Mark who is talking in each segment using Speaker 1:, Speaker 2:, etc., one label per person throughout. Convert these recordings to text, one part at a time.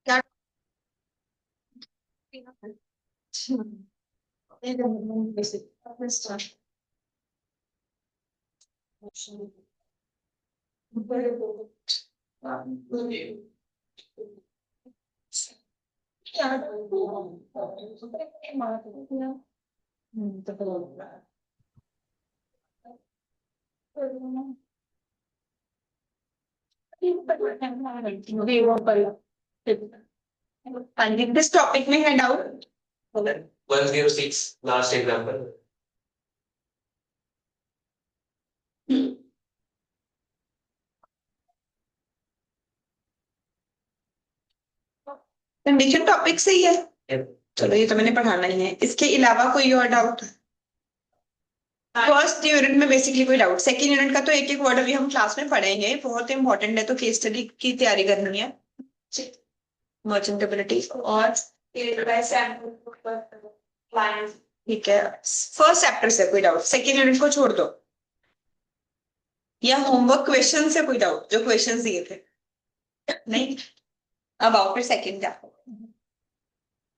Speaker 1: क्या this topic में है doubt. 106 last example. Condition topic से ही है। चलो ये तो मैंने पढ़ाना ही है, इसके अलावा कोई और डाउट? फर्स्ट यूनिट में बेसिकली कोई डाउट? सेकंड यूनिट का तो एक एक वर्ड अभी हम क्लास में पढ़ेंगे, बहुत इंपॉर्टेंट है, तो केस स्टडी की तैयारी करनी है। मर्चेंटेबिलिटी और ठीक है, फर्स्ट चैप्टर से कोई डाउट? सेकंड यूनिट को छोड़ दो, या होमवर्क क्वेश्चन से कोई डाउट जो क्वेश्चन दिए थे? नहीं। अब आओ फिर सेकंड चैप्टर।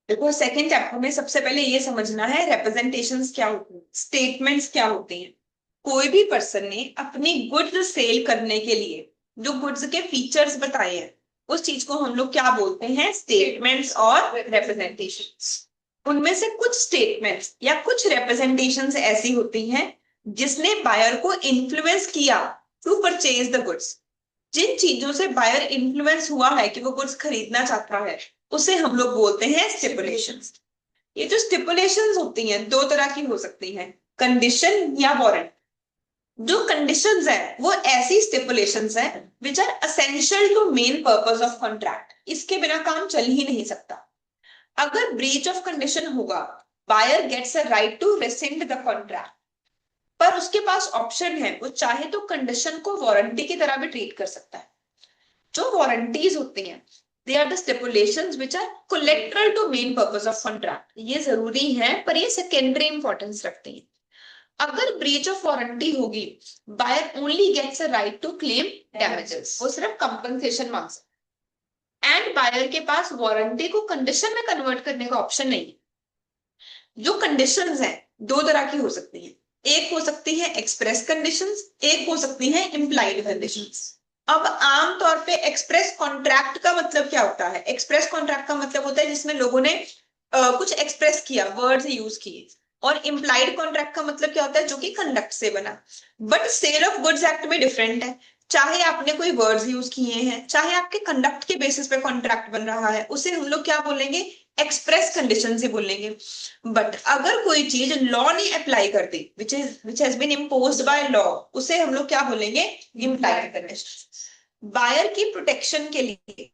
Speaker 1: देखो सेकंड चैप्टर में सबसे पहले ये समझना है रिप्रेजेंटेशंस क्या होती हैं, स्टेटमेंट्स क्या होती हैं। कोई भी पर्सन ने अपनी गुड्स सेल करने के लिए जो गुड्स के फीचर्स बताए हैं, उस चीज को हम लोग क्या बोलते हैं? स्टेटमेंट्स और रिप्रेजेंटेशंस। उनमें से कुछ स्टेटमेंट्स या कुछ रिप्रेजेंटेशंस ऐसी होती हैं जिसने बायर को इन्फ्लुएंस किया टू परचेज द गुड्स। जिन चीजों से बायर इन्फ्लुएंस हुआ है कि वो गुड्स खरीदना चाहता है, उसे हम लोग बोलते हैं स्टिपुलेशंस। ये जो स्टिपुलेशंस होती हैं दो तरह की हो सकती हैं, कंडीशन या वारंट। जो कंडीशंस है वो ऐसी स्टिपुलेशंस है which are essential to main purpose of contract, इसके बिना काम चल ही नहीं सकता। अगर ब्रीच ऑफ कंडीशन होगा, buyer gets a right to rescind the contract, पर उसके पास ऑप्शन है, वो चाहे तो कंडीशन को वारंटी की तरह भी ट्रीट कर सकता है। जो वारंटीज होती हैं they are the stipulations which are collateral to main purpose of contract. ये जरूरी है पर ये सेकेंडरी इंपॉर्टेंस रखती हैं। अगर ब्रीच ऑफ वारंटी होगी, buyer only gets a right to claim damages, वो सिर्फ कंपनसेशन मांग सकता है। एंड बायर के पास वारंटी को कंडीशन में कन्वर्ट करने का ऑप्शन नहीं है। जो कंडीशंस हैं दो तरह की हो सकती हैं, एक हो सकती है एक्सप्रेस कंडीशंस, एक हो सकती है इंप्लाइड कंडीशंस। अब आमतौर पे एक्सप्रेस कॉन्ट्रैक्ट का मतलब क्या होता है? एक्सप्रेस कॉन्ट्रैक्ट का मतलब होता है जिसमें लोगों ने कुछ एक्सप्रेस किया, वर्ड्स यूज किए। और इम्प्लाइड कॉन्ट्रैक्ट का मतलब क्या होता है? जो कि कंडक्ट से बना। But sale of goods act में डिफरेंट है। चाहे आपने कोई वर्ड्स यूज किए हैं, चाहे आपके कंडक्ट के बेसिस पे कॉन्ट्रैक्ट बन रहा है, उसे हम लोग क्या बोलेंगे? एक्सप्रेस कंडीशन से बोलेंगे। बट अगर कोई चीज लॉ ने अप्लाई कर दी, which has been imposed by law, उसे हम लोग क्या बोलेंगे? Implied condition. बायर की प्रोटेक्शन के लिए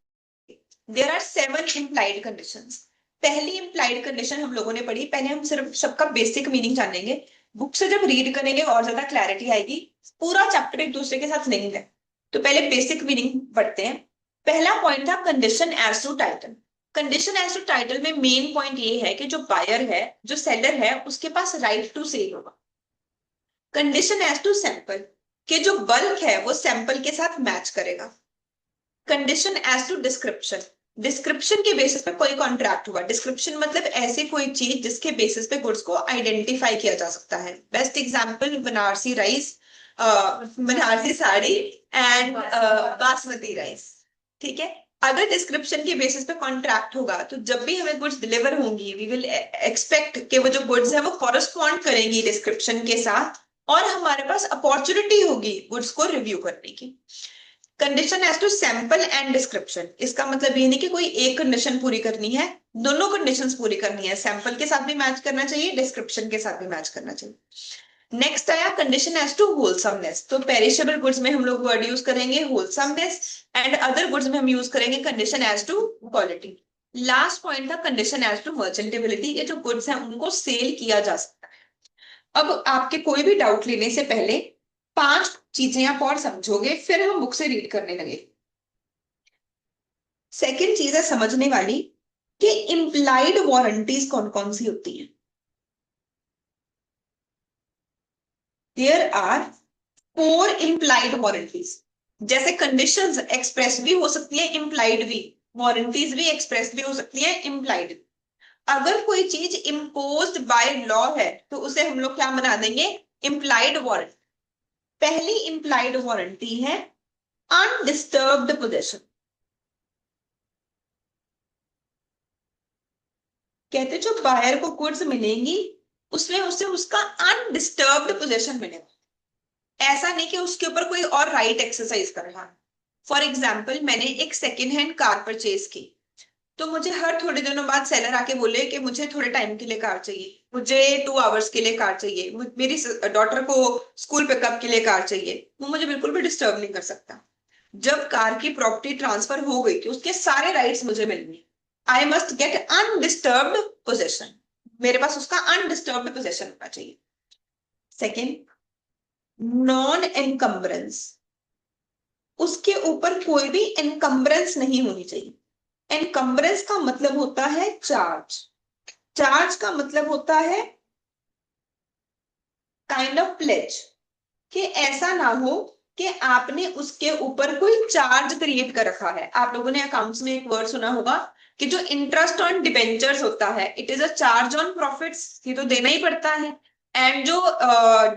Speaker 1: देयर आर 7 इम्प्लाइड कंडीशंस। पहली इम्प्लाइड कंडीशन हम लोगों ने पढ़ी, पहले हम सिर्फ सबका बेसिक मीनिंग जानेंगे। बुक से जब रीड करेंगे और ज्यादा क्लैरिटी आएगी। पूरा चैप्टर एक दूसरे के साथ नहीं है, तो पहले बेसिक मीनिंग पढ़ते हैं। पहला पॉइंट था condition as to title. Condition as to title में मेन पॉइंट ये है कि जो बायर है, जो सेलर है, उसके पास राइट टू सेल होगा। कंडीशन एज टू सैंपल, कि जो बल्क है वो सैंपल के साथ मैच करेगा। Condition as to description, description के बेसिस पे कोई कॉन्ट्रैक्ट हुआ। डिस्क्रिप्शन मतलब ऐसी कोई चीज जिसके बेसिस पे गुड्स को आइडेंटिफाई किया जा सकता है। Best example Banarasi rice, Banarasi sari and basmati rice. ठीक है। अगर डिस्क्रिप्शन के बेसिस पे कॉन्ट्रैक्ट होगा तो जब भी हमें गुड्स डिलीवर होंगी, वी विल एक्सपेक्ट कि वो जो गुड्स है वो कॉरेस्पॉन्ड करेंगी डिस्क्रिप्शन के साथ, और हमारे पास अपॉर्चुनिटी होगी गुड्स को रिव्यू करने की। Condition as to sample and description, इसका मतलब ये नहीं कि कोई एक कंडीशन पूरी करनी है, दोनों कंडीशंस पूरी करनी है। सैंपल के साथ भी मैच करना चाहिए, डिस्क्रिप्शन के साथ भी मैच करना चाहिए। नेक्स्ट आया कंडीशन एज टू होलसमनेस। तो पेरिशेबल गुड्स में हम लोग वर्ड यूज करेंगे होलसमनेस, एंड अदर गुड्स में हम यूज करेंगे condition as to quality. Last point था कंडीशन एज टू मर्चेंटेबिलिटी, ये जो गुड्स हैं उनको सेल किया जा सकता है। अब आपके कोई भी डाउट लेने से पहले 5 चीजें आप और समझोगे, फिर हम बुक से रीड करने लगे। सेकंड चीज है समझने वाली कि इंप्लाइड वारंटीज कौन कौन सी होती हैं। There are 4 implied warranties. जैसे कंडीशंस एक्सप्रेस भी हो सकती है, इंप्लाइड भी। वारंटीज भी एक्सप्रेस भी हो सकती है, इम्प्लाइड। अगर कोई चीज इम्पोज्ड बाय लॉ है तो उसे हम लोग क्या बना देंगे, इम्प्लाइड वारंटी। पहली इम्प्लाइड वारंटी है अनडिस्टर्ब्ड पोजेशन। कहते जो बायर को गुड्स मिलेंगी उसमें उसे उसका अनडिस्टर्ब्ड पोजेशन मिलेगा। ऐसा नहीं कि उसके ऊपर कोई और राइट एक्सरसाइज कर रहा है। फॉर एग्जाम्पल, मैंने एक सेकेंड हैंड कार परचेज की, तो मुझे हर थोड़े दिनों बाद सेलर आके बोले कि मुझे थोड़े टाइम के लिए कार चाहिए, मुझे 2 आवर्स के लिए कार चाहिए, मेरी डॉटर को स्कूल पिकअप के लिए कार चाहिए, वो मुझे बिल्कुल भी डिस्टर्ब नहीं कर सकता। जब कार की प्रॉपर्टी ट्रांसफर हो गई कि उसके सारे राइट्स मुझे मिल गए, I must get undisturbed possession. मेरे पास उसका अनडिस्टर्ब्ड पोजेशन होना चाहिए। Second, non encumbrance. उसके ऊपर कोई भी एनकम्बरेंस नहीं होनी चाहिए। एनकम्बरेंस का मतलब होता है चार्ज। चार्ज का मतलब होता है काइंड ऑफ प्लेज, कि ऐसा ना हो कि आपने उसके ऊपर कोई चार्ज क्रिएट कर रखा है। आप लोगों ने अकाउंट्स में एक वर्ड सुना होगा कि जो इंटरेस्ट ऑन डिबेंचर्स होता है, it is a charge on profits, ये तो देना ही पड़ता है। एंड जो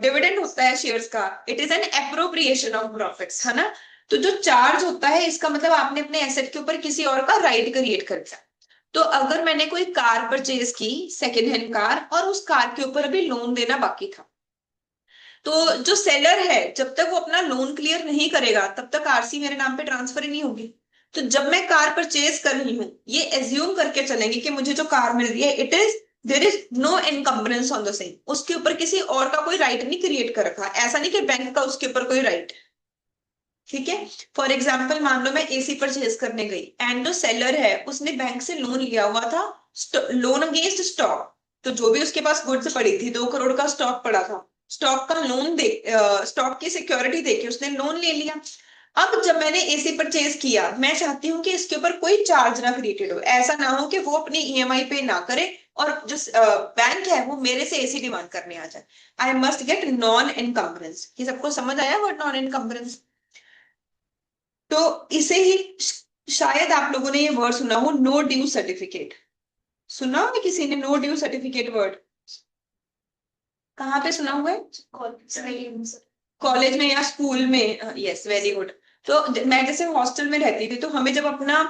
Speaker 1: डिविडेंड होता है शेयर्स का, it is an appropriation of profits, है ना। तो जो चार्ज होता है इसका मतलब आपने अपने एसेट के ऊपर किसी और का राइट क्रिएट कर दिया। तो अगर मैंने कोई कार परचेज की, सेकेंड हैंड कार, और उस कार के ऊपर अभी लोन देना बाकी था, तो जो सेलर है जब तक वो अपना लोन क्लियर नहीं करेगा तब तक आरसी मेरे नाम पे ट्रांसफर ही नहीं होगी। तो जब मैं कार परचेज कर रही हूँ, ये एज्यूम करके चलेंगे कि मुझे जो कार मिल रही है, it is there is no encumbrance on the same, उसके ऊपर किसी और का कोई राइट नहीं क्रिएट कर रखा। ऐसा नहीं कि बैंक का उसके ऊपर कोई राइट। ठीक है। फॉर एग्जाम्पल, मान लो मैं एसी परचेज करने गई एंड जो सेलर है उसने बैंक से लोन लिया हुआ था, लोन अगेंस्ट स्टॉक। तो जो भी उसके पास गुड्स पड़ी थी, 2 करोड़ का स्टॉक पड़ा था, स्टॉक का लोन दे, स्टॉक की सिक्योरिटी देके उसने लोन ले लिया। अब जब मैंने एसी परचेज किया, मैं चाहती हूँ कि इसके ऊपर कोई चार्ज ना क्रिएटेड हो, ऐसा ना हो कि वो अपनी ईएमआई पे ना करे और जो बैंक है वो मेरे से एसी डिमांड करने आ जाए। I must get non encumbrance. ये सबको समझ आया वर्ड नॉन एनकम्बरेंस? तो इसे ही शायद आप लोगों ने ये वर्ड सुना हो, नो ड्यू सर्टिफिकेट। सुना हो किसी ने नो ड्यू सर्टिफिकेट वर्ड? कहाँ पे सुना हुआ है? कॉलेज में या स्कूल में? Yes, very good. तो मैं जैसे हॉस्टल में रहती थी, तो हमें जब अपना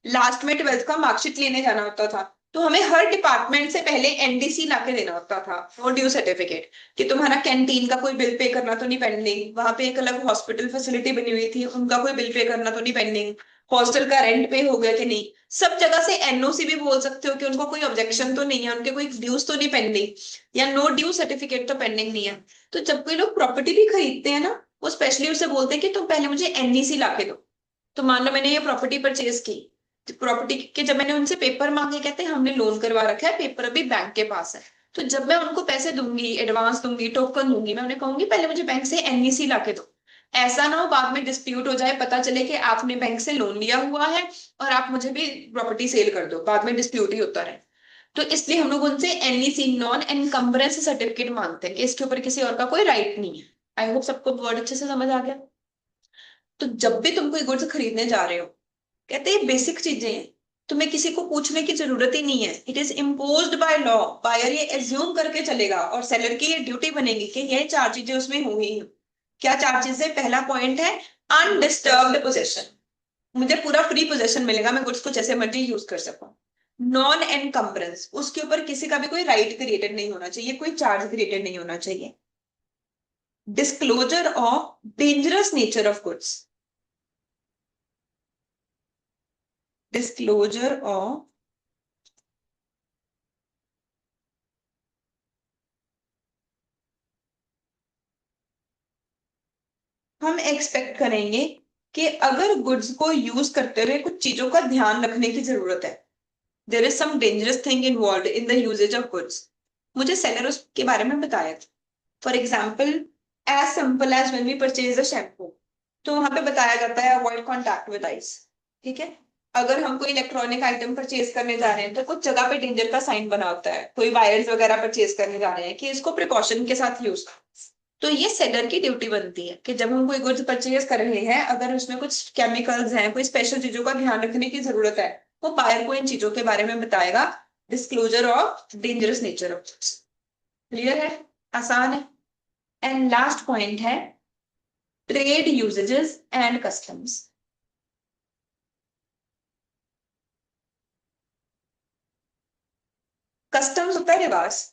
Speaker 1: लास्ट में 12th का मार्कशीट लेने जाना होता था, तो हमें हर डिपार्टमेंट से पहले एनडीसी लाके देना होता था, नो ड्यू सर्टिफिकेट, कि तुम्हारा कैंटीन का कोई बिल पे करना तो नहीं पेंडिंग, वहां पे एक अलग हॉस्पिटल फैसिलिटी बनी हुई थी, उनका कोई बिल पे करना तो नहीं पेंडिंग, हॉस्टल का रेंट पे हो गया कि नहीं। सब जगह से एनओसी भी बोल सकते हो कि उनको कोई ऑब्जेक्शन तो नहीं है, उनके कोई ड्यूज तो नहीं पेंडिंग, या नो ड्यू सर्टिफिकेट तो पेंडिंग नहीं है। तो जब कोई लोग प्रॉपर्टी भी खरीदते हैं ना, वो स्पेशली उसे बोलते हैं कि तुम पहले मुझे एनडीसी ला के दो। तो मान लो मैंने ये प्रॉपर्टी परचेज की, प्रॉपर्टी के जब मैंने उनसे पेपर मांगे, कहते हैं हमने लोन करवा रखा है, पेपर अभी बैंक के पास है। तो जब मैं उनको पैसे दूंगी, एडवांस दूंगी, टोकन दूंगी, मैं उन्हें कहूंगी पहले मुझे बैंक से एनईसी ला के दो। ऐसा ना हो बाद में डिस्प्यूट हो जाए, पता चले कि आपने बैंक से लोन लिया हुआ है और आप मुझे भी प्रॉपर्टी सेल कर दो, बाद में डिस्प्यूट ही होता रहे। तो इसलिए हम लोग उनसे एनईसी, नॉन एनकम्बरेंस सर्टिफिकेट मांगते हैं कि इसके ऊपर किसी और का कोई राइट नहीं है। आई होप सबको वर्ड अच्छे से समझ आ गया। तो जब भी तुम कोई गुड्स खरीदने जा रहे हो, कहते हैं बेसिक चीजें हैं, तुम्हें किसी को पूछने की जरूरत ही नहीं है, it is imposed by law. Buyer ये एज्यूम करके चलेगा और सेलर की ये ड्यूटी बनेगी कि ये 4 चीजें उसमें होंगी। क्या 4 चीजें? पहला पॉइंट है अनडिस्टर्ब्ड पोजेशन, मुझे पूरा फ्री पोजेशन मिलेगा, मैं गुड्स को जैसे मर्जी यूज कर सकूं। नॉन एनकम्बरेंस, उसके ऊपर किसी का भी कोई राइट क्रिएटेड नहीं होना चाहिए, कोई चार्ज क्रिएटेड नहीं होना चाहिए। Disclosure of dangerous nature of goods, disclosure of हम एक्सपेक्ट करेंगे कि अगर गुड्स को यूज करते हुए कुछ चीजों का ध्यान रखने की जरूरत है, there is some dangerous thing involve in the usages of goods. मुझे सेलर उसके बारे में बताया था। For example, as simple as when we purchase a shampoo, तो वहां पे बताया जाता है अवॉइड कॉन्टैक्ट विद आइस। ठीक है। अगर हम कोई इलेक्ट्रॉनिक आइटम परचेज करने जा रहे हैं तो कुछ जगह पे डेंजर का साइन बना होता है, कोई वायर्स वगैरह परचेज करने जा रहे हैं कि इसको प्रिकॉशन के साथ यूज। तो ये सेलर की ड्यूटी बनती है कि जब हम कोई गुड्स परचेज कर रहे हैं, अगर उसमें कुछ केमिकल्स हैं, कोई स्पेशल चीजों का ध्यान रखने की जरूरत है, वो बायर को इन चीजों के बारे में बताएगा। Disclosure of dangerous nature of goods. Clear है, आसान है। एंड लास्ट पॉइंट है trade usages and customs. Customs होता है रिवाज।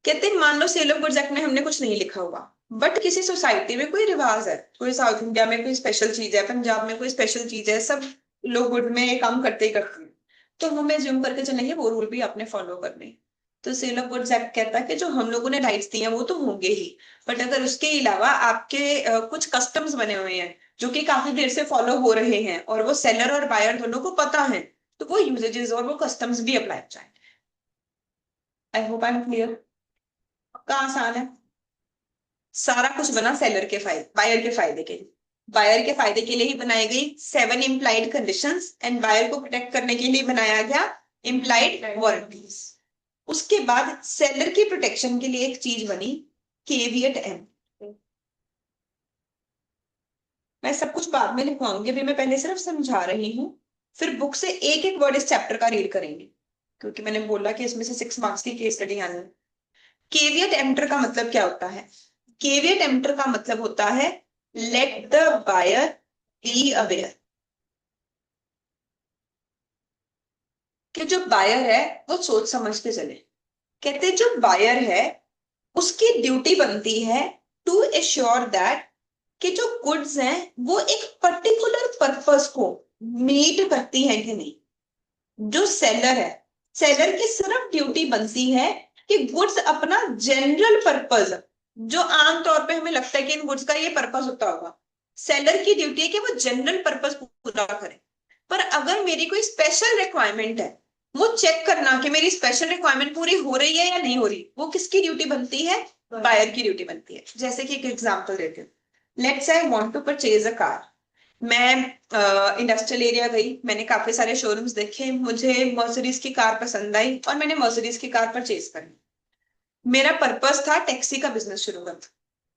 Speaker 1: कहते हैं मान लो सेल ऑफ गुड्स एक्ट में हमने कुछ नहीं लिखा हुआ, बट किसी सोसाइटी में कोई रिवाज है, कोई साउथ इंडिया में कोई स्पेशल चीज है, पंजाब में कोई स्पेशल चीज है, सब लोग गुड में ये काम करते ही करते हैं, तो हमें ज्यूम करके चलेंगे वो रूल भी आपने फॉलो करने। तो सेल ऑफ गुड्स एक्ट कहता है कि जो हम लोगों ने राइट्स दिए हैं वो तो होंगे ही, बट अगर उसके अलावा आपके कुछ कस्टम्स बने हुए हैं जो कि काफी देर से फॉलो हो रहे हैं और वो सेलर और बायर दोनों को पता है, तो वो यूजेजेस और वो कस्टम्स भी अप्लाई हो जाए। I hope I am clear. पक्का आसान है। सारा कुछ बना सेलर के फायदे, बायर के फायदे के लिए। बायर के फायदे के लिए ही बनाई गई 7 इम्प्लाइड कंडीशंस एंड बायर को प्रोटेक्ट करने के लिए बनाया गया इम्प्लाइड वारंटीज। उसके बाद सेलर की प्रोटेक्शन के लिए एक चीज बनी केवियट एम। मैं सब कुछ बाद में लिखवाऊंगी, अभी मैं पहले सिर्फ समझा रही हूँ। फिर बुक से एक एक वर्ड इस चैप्टर का रीड करेंगे, क्योंकि मैंने बोला कि इसमें से 6 मार्क्स की केस स्टडी आनी है। केवियट एम्प्टर का मतलब क्या होता है? केवियट एम्प्टर का मतलब होता है let the buyer be aware, कि जो बायर है वो सोच समझ के चले। कहते जो बायर है उसकी ड्यूटी बनती है टू एश्योर दैट कि जो गुड्स हैं वो एक पर्टिकुलर पर्पस को मीट करती है कि नहीं। जो सेलर है, सेलर की सिर्फ ड्यूटी बनती है कि गुड्स अपना जनरल पर्पस, जो आमतौर पे हमें लगता है कि इन गुड्स का ये पर्पस होता होगा, सेलर की ड्यूटी है कि वो जनरल पर्पस पूरा करे। पर अगर मेरी कोई स्पेशल रिक्वायरमेंट है, वो चेक करना कि मेरी स्पेशल रिक्वायरमेंट पूरी हो रही है या नहीं हो रही, वो किसकी ड्यूटी बनती है? बायर की ड्यूटी बनती है। जैसे कि एक एग्जांपल देते हैं, let's I want to purchase a car. मैं इंडस्ट्रियल एरिया गई, मैंने काफी सारे शोरूम्स देखे, मुझे मर्सिडीज की कार पसंद आई और मैंने मर्सिडीज की कार परचेज करी। मेरा पर्पस था टैक्सी का बिजनेस शुरू करना।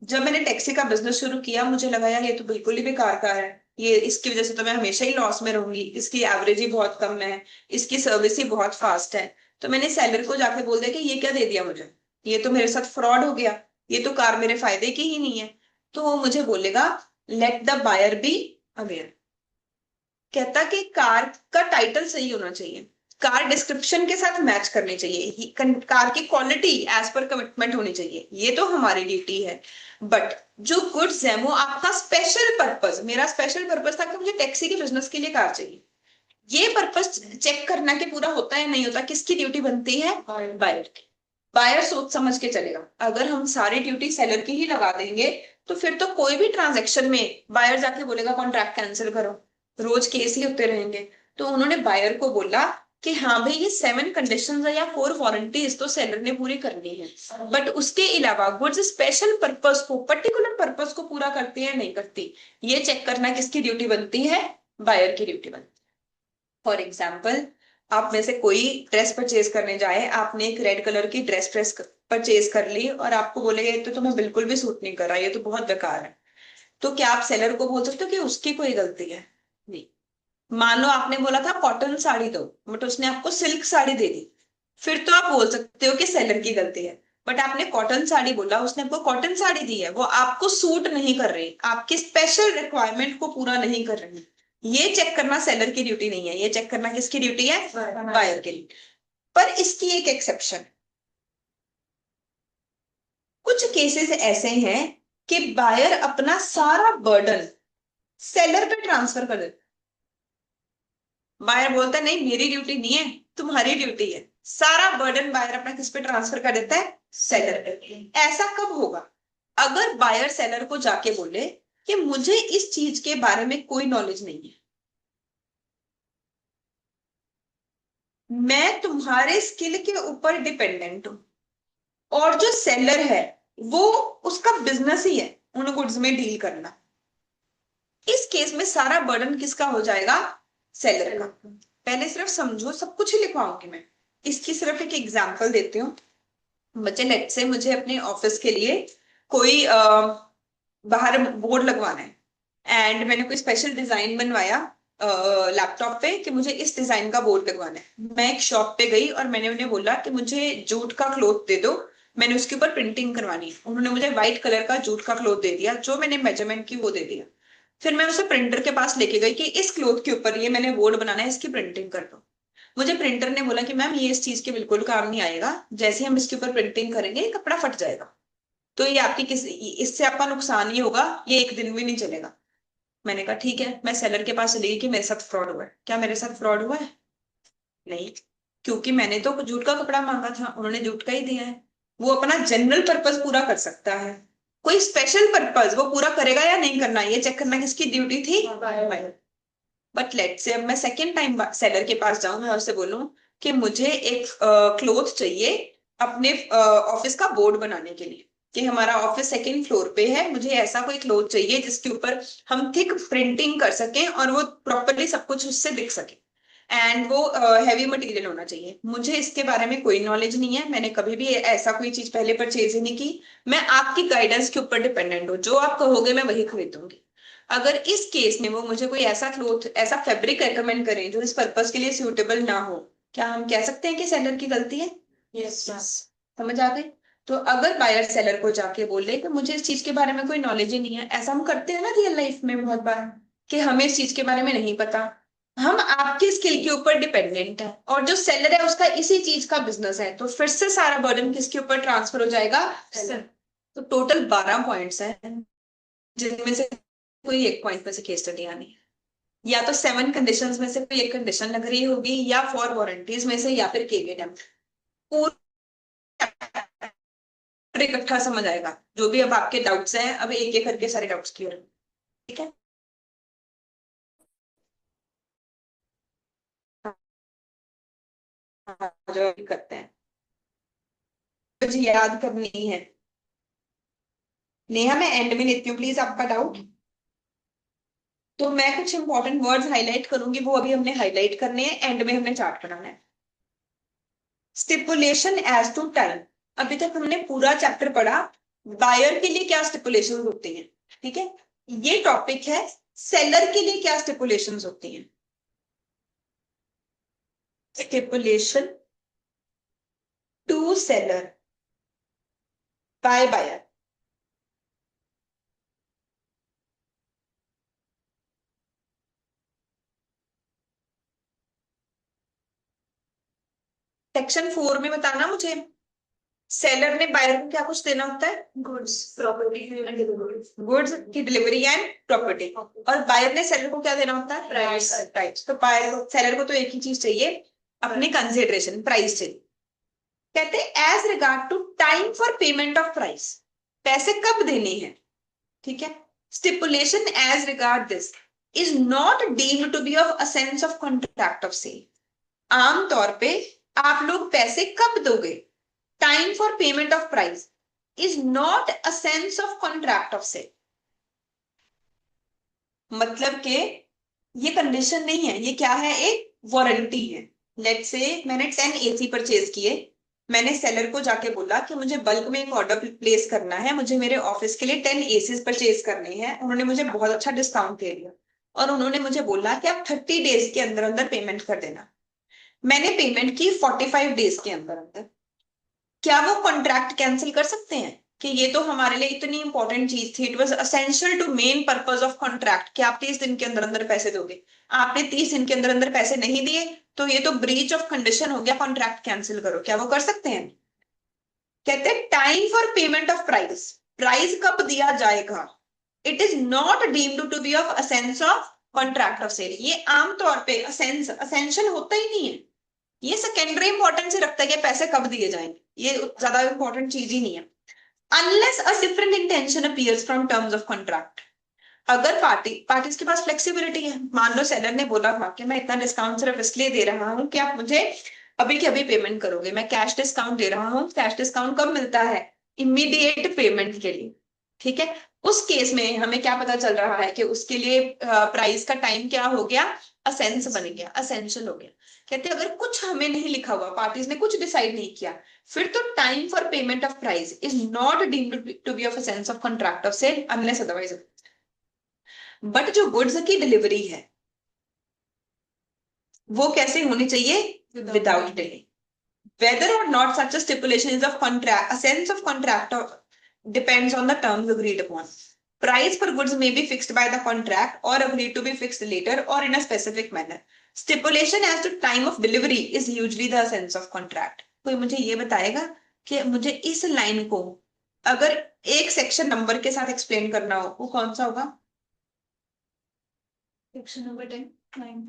Speaker 1: जब मैंने टैक्सी का बिजनेस शुरू किया मुझे लगा यार ये तो बिल्कुल ही बेकार कार है, ये इसकी वजह से तो मैं हमेशा ही लॉस में रहूंगी, इसकी एवरेज ही बहुत कम है, इसकी सर्विस ही बहुत फास्ट है। तो मैंने सेलर को जाके बोल दिया कि ये क्या दे दिया मुझे, ये तो मेरे साथ फ्रॉड हो गया, ये तो कार मेरे फायदे की ही नहीं है। तो वो मुझे बोलेगा let the buyer be aware. कहता कि कार का टाइटल सही होना चाहिए, कार डिस्क्रिप्शन के साथ मैच करनी चाहिए, कार की क्वालिटी एज पर कमिटमेंट होनी चाहिए, ये तो हमारी ड्यूटी है। बट जो गुड्स है वो आपका स्पेशल पर्पस, मेरा स्पेशल पर्पस था कि मुझे टैक्सी के बिजनेस के लिए कार चाहिए, ये पर्पस चेक करना कि पूरा होता है नहीं होता, किसकी ड्यूटी बनती है? बायर की। बायर सोच समझ के चलेगा। अगर हम सारी ड्यूटी सेलर की ही लगा देंगे तो फिर तो कोई भी ट्रांजेक्शन में बायर जाके बोलेगा कॉन्ट्रैक्ट कैंसिल करो, रोज केस ही होते रहेंगे। तो उन्होंने बायर को बोला कि हाँ भाई ये 7 कंडीशंस है या 4 वारंटीज तो सेलर ने पूरी करनी है, बट उसके अलावा गुड्स स्पेशल पर्पस को, पर्टिकुलर पर्पस को पूरा करती है नहीं करती, ये चेक करना किसकी ड्यूटी बनती है? बायर की ड्यूटी बनती है। फॉर एग्जाम्पल, आप में से कोई ड्रेस परचेज करने जाए, आपने एक रेड कलर की ड्रेस परचेज कर ली और आपको बोले ये तो तुम्हें बिल्कुल भी सूट नहीं कर रहा, ये तो बहुत बेकार है, तो क्या आप सेलर को बोल सकते हो कि उसकी कोई गलती है? नहीं। मान लो आपने बोला था कॉटन साड़ी दो, बट उसने आपको सिल्क साड़ी दे दी, फिर तो आप बोल सकते हो कि सेलर की गलती है। बट आपने कॉटन साड़ी बोला, उसने आपको कॉटन साड़ी दी है, वो आपको सूट नहीं कर रही, आपकी स्पेशल रिक्वायरमेंट को पूरा नहीं कर रही, ये चेक करना सेलर की ड्यूटी नहीं है, ये चेक करना किसकी ड्यूटी है? बायर की ड्यूटी। पर इसकी एक एक्सेप्शन, कुछ केसेस ऐसे हैं कि बायर अपना सारा बर्डन सेलर पे ट्रांसफर कर देता। बायर बोलता है नहीं मेरी ड्यूटी नहीं है, तुम्हारी ड्यूटी है। सारा बर्डन बायर अपना किस पे ट्रांसफर कर देता है? सेलर पे। ऐसा कब होगा? अगर बायर सेलर को जाके बोले कि मुझे इस चीज के बारे में कोई नॉलेज नहीं है, मैं तुम्हारे स्किल के ऊपर डिपेंडेंट हूं, और जो सेलर है वो उसका बिजनेस ही है उन गुड्स में डील करना, इस केस में सारा बर्डन किसका हो जाएगा? सेलर का। पहले सिर्फ समझो, सब कुछ ही लिखवाऊंगी मैं। इसकी सिर्फ एक एग्जांपल देती हूँ। बच्चे लेट से मुझे अपने ऑफिस के लिए कोई बाहर बोर्ड लगवाना है, एंड मैंने कोई स्पेशल डिजाइन बनवाया लैपटॉप पे कि मुझे इस डिजाइन का बोर्ड लगवाना है। मैं एक शॉप पे गई और मैंने उन्हें बोला कि मुझे जूट का क्लॉथ दे दो, मैंने उसके ऊपर प्रिंटिंग करवानी है। उन्होंने मुझे व्हाइट कलर का जूट का क्लॉथ दे दिया, जो मैंने मेजरमेंट की वो दे दिया। फिर मैं उसे प्रिंटर के पास लेके गई कि इस क्लॉथ के ऊपर ये मैंने बोर्ड बनाना है, इसकी प्रिंटिंग कर दो। मुझे प्रिंटर ने बोला कि मैम ये इस चीज के बिल्कुल काम नहीं आएगा, जैसे हम इसके ऊपर प्रिंटिंग करेंगे ये कपड़ा फट जाएगा, तो ये आपकी किस इससे आपका नुकसान ही होगा, ये एक दिन भी नहीं चलेगा। मैंने कहा ठीक है। मैं सेलर के पास चली गई कि मेरे साथ फ्रॉड हुआ है। क्या मेरे साथ फ्रॉड हुआ है? नहीं, क्योंकि मैंने तो जूट का कपड़ा मांगा था, उन्होंने जूट का ही दिया है। वो अपना जनरल पर्पस पूरा कर सकता है, कोई स्पेशल पर्पस वो पूरा करेगा या नहीं करना ये चेक करना किसकी ड्यूटी थी? बट लेट से अब मैं सेकेंड टाइम सेलर के पास जाऊं, मैं उससे बोलूं कि मुझे एक क्लोथ चाहिए अपने ऑफिस का बोर्ड बनाने के लिए, कि हमारा ऑफिस सेकेंड फ्लोर पे है, मुझे ऐसा कोई क्लोथ चाहिए जिसके ऊपर हम थिक प्रिंटिंग कर सकें और वो प्रॉपरली सब कुछ उससे दिख सके, एंड वो हैवी मटेरियल होना चाहिए। मुझे इसके बारे में कोई नॉलेज नहीं है, मैंने कभी भी ऐसा कोई चीज पहले परचेज ही नहीं की। मैं आपकी गाइडेंस के ऊपर डिपेंडेंट हूँ, जो आप कहोगे मैं वही खरीदूंगी। अगर इस केस में वो मुझे कोई ऐसा क्लोथ ऐसा फैब्रिक रेकमेंड करें जो इस पर्पस के लिए सूटेबल ना हो, क्या हम कह सकते हैं कि सेलर की गलती है? Yes yes. समझ आ गई? तो अगर बायर सेलर को जाके बोले कि मुझे इस चीज के बारे में कोई नॉलेज ही नहीं है, ऐसा हम करते हैं ना रियल लाइफ में बहुत बार, कि हमें इस चीज के बारे में नहीं पता, हम आपके स्किल के ऊपर डिपेंडेंट है और जो सेलर है उसका इसी चीज का बिजनेस है, तो फिर से सारा बर्डन किसके ऊपर ट्रांसफर हो जाएगा? सेलर। तो टोटल 12 पॉइंट्स हैं, जिनमें से कोई एक पॉइंट में से केस स्टडी आनी है, या तो 7 कंडीशंस में से कोई एक कंडीशन लग रही होगी, या 4 वारंटीज में से, या फिर केवीएम। पूरा इकट्ठा समझ आएगा। जो भी अब आपके डाउट्स हैं, अब एक एक करके सारे डाउट्स क्लियर। ठीक है, जो भी करते हैं मुझे याद करनी है। नेहा, मैं एंड में लेती हूँ प्लीज आपका डाउट। तो मैं कुछ इंपॉर्टेंट वर्ड्स हाईलाइट करूंगी, वो अभी हमने हाईलाइट करने हैं, एंड में हमने चार्ट बनाना है। Stipulation as to time. अभी तक हमने पूरा चैप्टर पढ़ा बायर के लिए क्या स्टिपुलेशन होती हैं, ठीक है। ये टॉपिक है सेलर के लिए क्या स्टिपुलेशन होती हैं। Stipulation to seller by buyer. Section 4 में बताना मुझे, सेलर ने बायर को क्या कुछ देना होता है? गुड्स, प्रॉपर्टी, गुड्स की डिलीवरी एंड प्रॉपर्टी। और बायर ने सेलर को क्या देना होता है? प्राइस। प्राइस। तो बायर को सेलर को तो एक ही चीज चाहिए, अपनी कंसिडरेशन, प्राइस चाहिए। कहते हैं as regard to time for payment of price, पैसे कब देने हैं, ठीक है। Stipulation as regard this is not deemed to be of a sense of contract of sale. आमतौर पे आप लोग पैसे कब दोगे, time for payment of price is not a sense of contract of sale. मतलब के ये कंडीशन नहीं है, ये क्या है? एक वारंटी है। लेट्स से मैंने 10 एसी परचेज किए, मैंने सेलर को जाके बोला कि मुझे बल्क में एक ऑर्डर प्लेस करना है, मुझे मेरे ऑफिस के लिए 10 एसीज परचेज करने हैं। उन्होंने मुझे बहुत अच्छा डिस्काउंट दे दिया और उन्होंने मुझे बोला कि आप 30 डेज के अंदर अंदर पेमेंट कर देना। मैंने पेमेंट की 45 डेज के अंदर अंदर। क्या वो कॉन्ट्रैक्ट कैंसिल कर सकते हैं कि ये तो हमारे लिए इतनी इंपॉर्टेंट चीज थी, it was essential to main purpose of contract, कि आप 30 दिन के अंदर अंदर पैसे दोगे, आपने 30 दिन के अंदर अंदर पैसे नहीं दिए, तो ये तो ब्रीच ऑफ कंडीशन हो गया, कॉन्ट्रैक्ट कैंसिल करो। क्या वो कर सकते हैं? कहते हैं time for payment of price, price कब दिया जाएगा, it is not deemed to be of essence of contract of sale. ये आमतौर पे असेंशियल होता ही नहीं है, ये सेकेंडरी इंपॉर्टेंस रखता है कि पैसे कब दिए जाएंगे, ये ज्यादा इंपॉर्टेंट चीज ही नहीं है। Unless a different intention appears from terms of contract. अगर पार्टीज के पास फ्लेक्सिबिलिटी है, मान लो सेलर ने बोला था कि मैं इतना डिस्काउंट सिर्फ इसलिए दे रहा हूँ कि आप मुझे अभी के अभी पेमेंट करोगे, मैं कैश डिस्काउंट दे रहा हूँ। कैश डिस्काउंट कब मिलता है? इमीडिएट पेमेंट के लिए, ठीक है। उस केस में हमें क्या पता चल रहा है कि उसके लिए प्राइस का टाइम क्या हो गया? असेंस बन गया, असेंशियल हो गया। कहते हैं अगर कुछ हमें नहीं लिखा हुआ, पार्टीज ने कुछ डिसाइड नहीं किया, फिर तो time for payment of price is not deemed to be of a sense of contract of sale unless otherwise. But जो गुड्स की डिलीवरी है, वो कैसे होनी चाहिए? Without delay. Whether or not such a stipulation is of contract, a sense of contract or depends on the terms agreed upon. Price for goods may be fixed by the contract or agreed to be fixed later or in a specific manner. Stipulation as to time of delivery is usually the sense of contract. कोई मुझे ये बताएगा कि मुझे इस line को अगर एक सेक्शन नंबर के साथ एक्सप्लेन करना हो, वो कौन सा होगा? Section number 10, 9.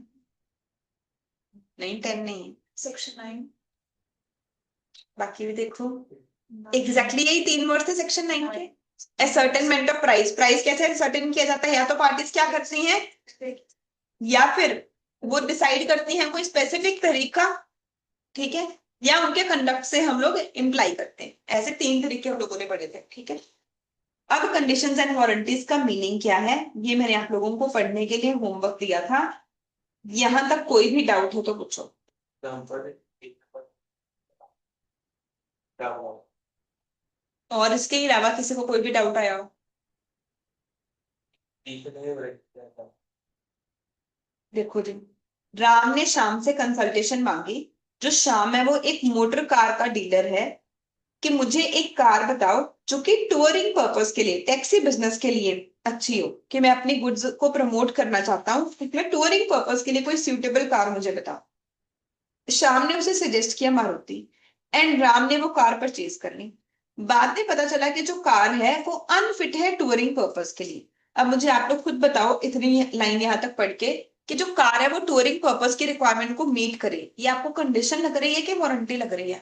Speaker 1: नहीं, 10 नहीं, सेक्शन 9. बाकी भी देखो, एग्जैक्टली यही 3 वर्ड थे सेक्शन 9 के. Ascertainment of price. प्राइस कैसे असर्टेन किया जाता है? या तो पार्टीज क्या करती हैं, या फिर वो डिसाइड करती हैं कोई स्पेसिफिक तरीका, ठीक है, या उनके कंडक्ट से हम लोग इंप्लाई करते हैं. ऐसे 3 तरीके हम लोगों ने पढ़े थे, ठीक है. अब कंडीशंस एंड वारंटीज का मीनिंग क्या है, ये मैंने आप लोगों को पढ़ने के लिए होमवर्क दिया था. यहां तक कोई भी डाउट हो तो पूछो. और इसके अलावा किसी को कोई भी डाउट आया हो? देखो जी, राम ने श्याम से कंसल्टेशन मांगी. जो श्याम है वो एक मोटर कार का डीलर है, कि मुझे एक कार बताओ जो कि टूरिंग पर्पस के लिए, टैक्सी बिजनेस के लिए अच्छी हो, कि मैं अपनी गुड्स को प्रमोट करना चाहता हूँ, मैं टूरिंग पर्पस के लिए कोई सूटेबल कार मुझे बताओ. श्याम ने उसे सजेस्ट किया मारुति, एंड राम ने वो कार परचेज कर ली. बाद में पता चला कि जो कार है वो अनफिट है टूरिंग पर्पस के लिए. अब मुझे आप लोग खुद बताओ इतनी लाइन यहां तक पढ़ के, कि जो कार है वो टूरिंग पर्पस की रिक्वायरमेंट को मीट करे. ये आपको कंडीशन लग रही है कि वारंटी लग रही है?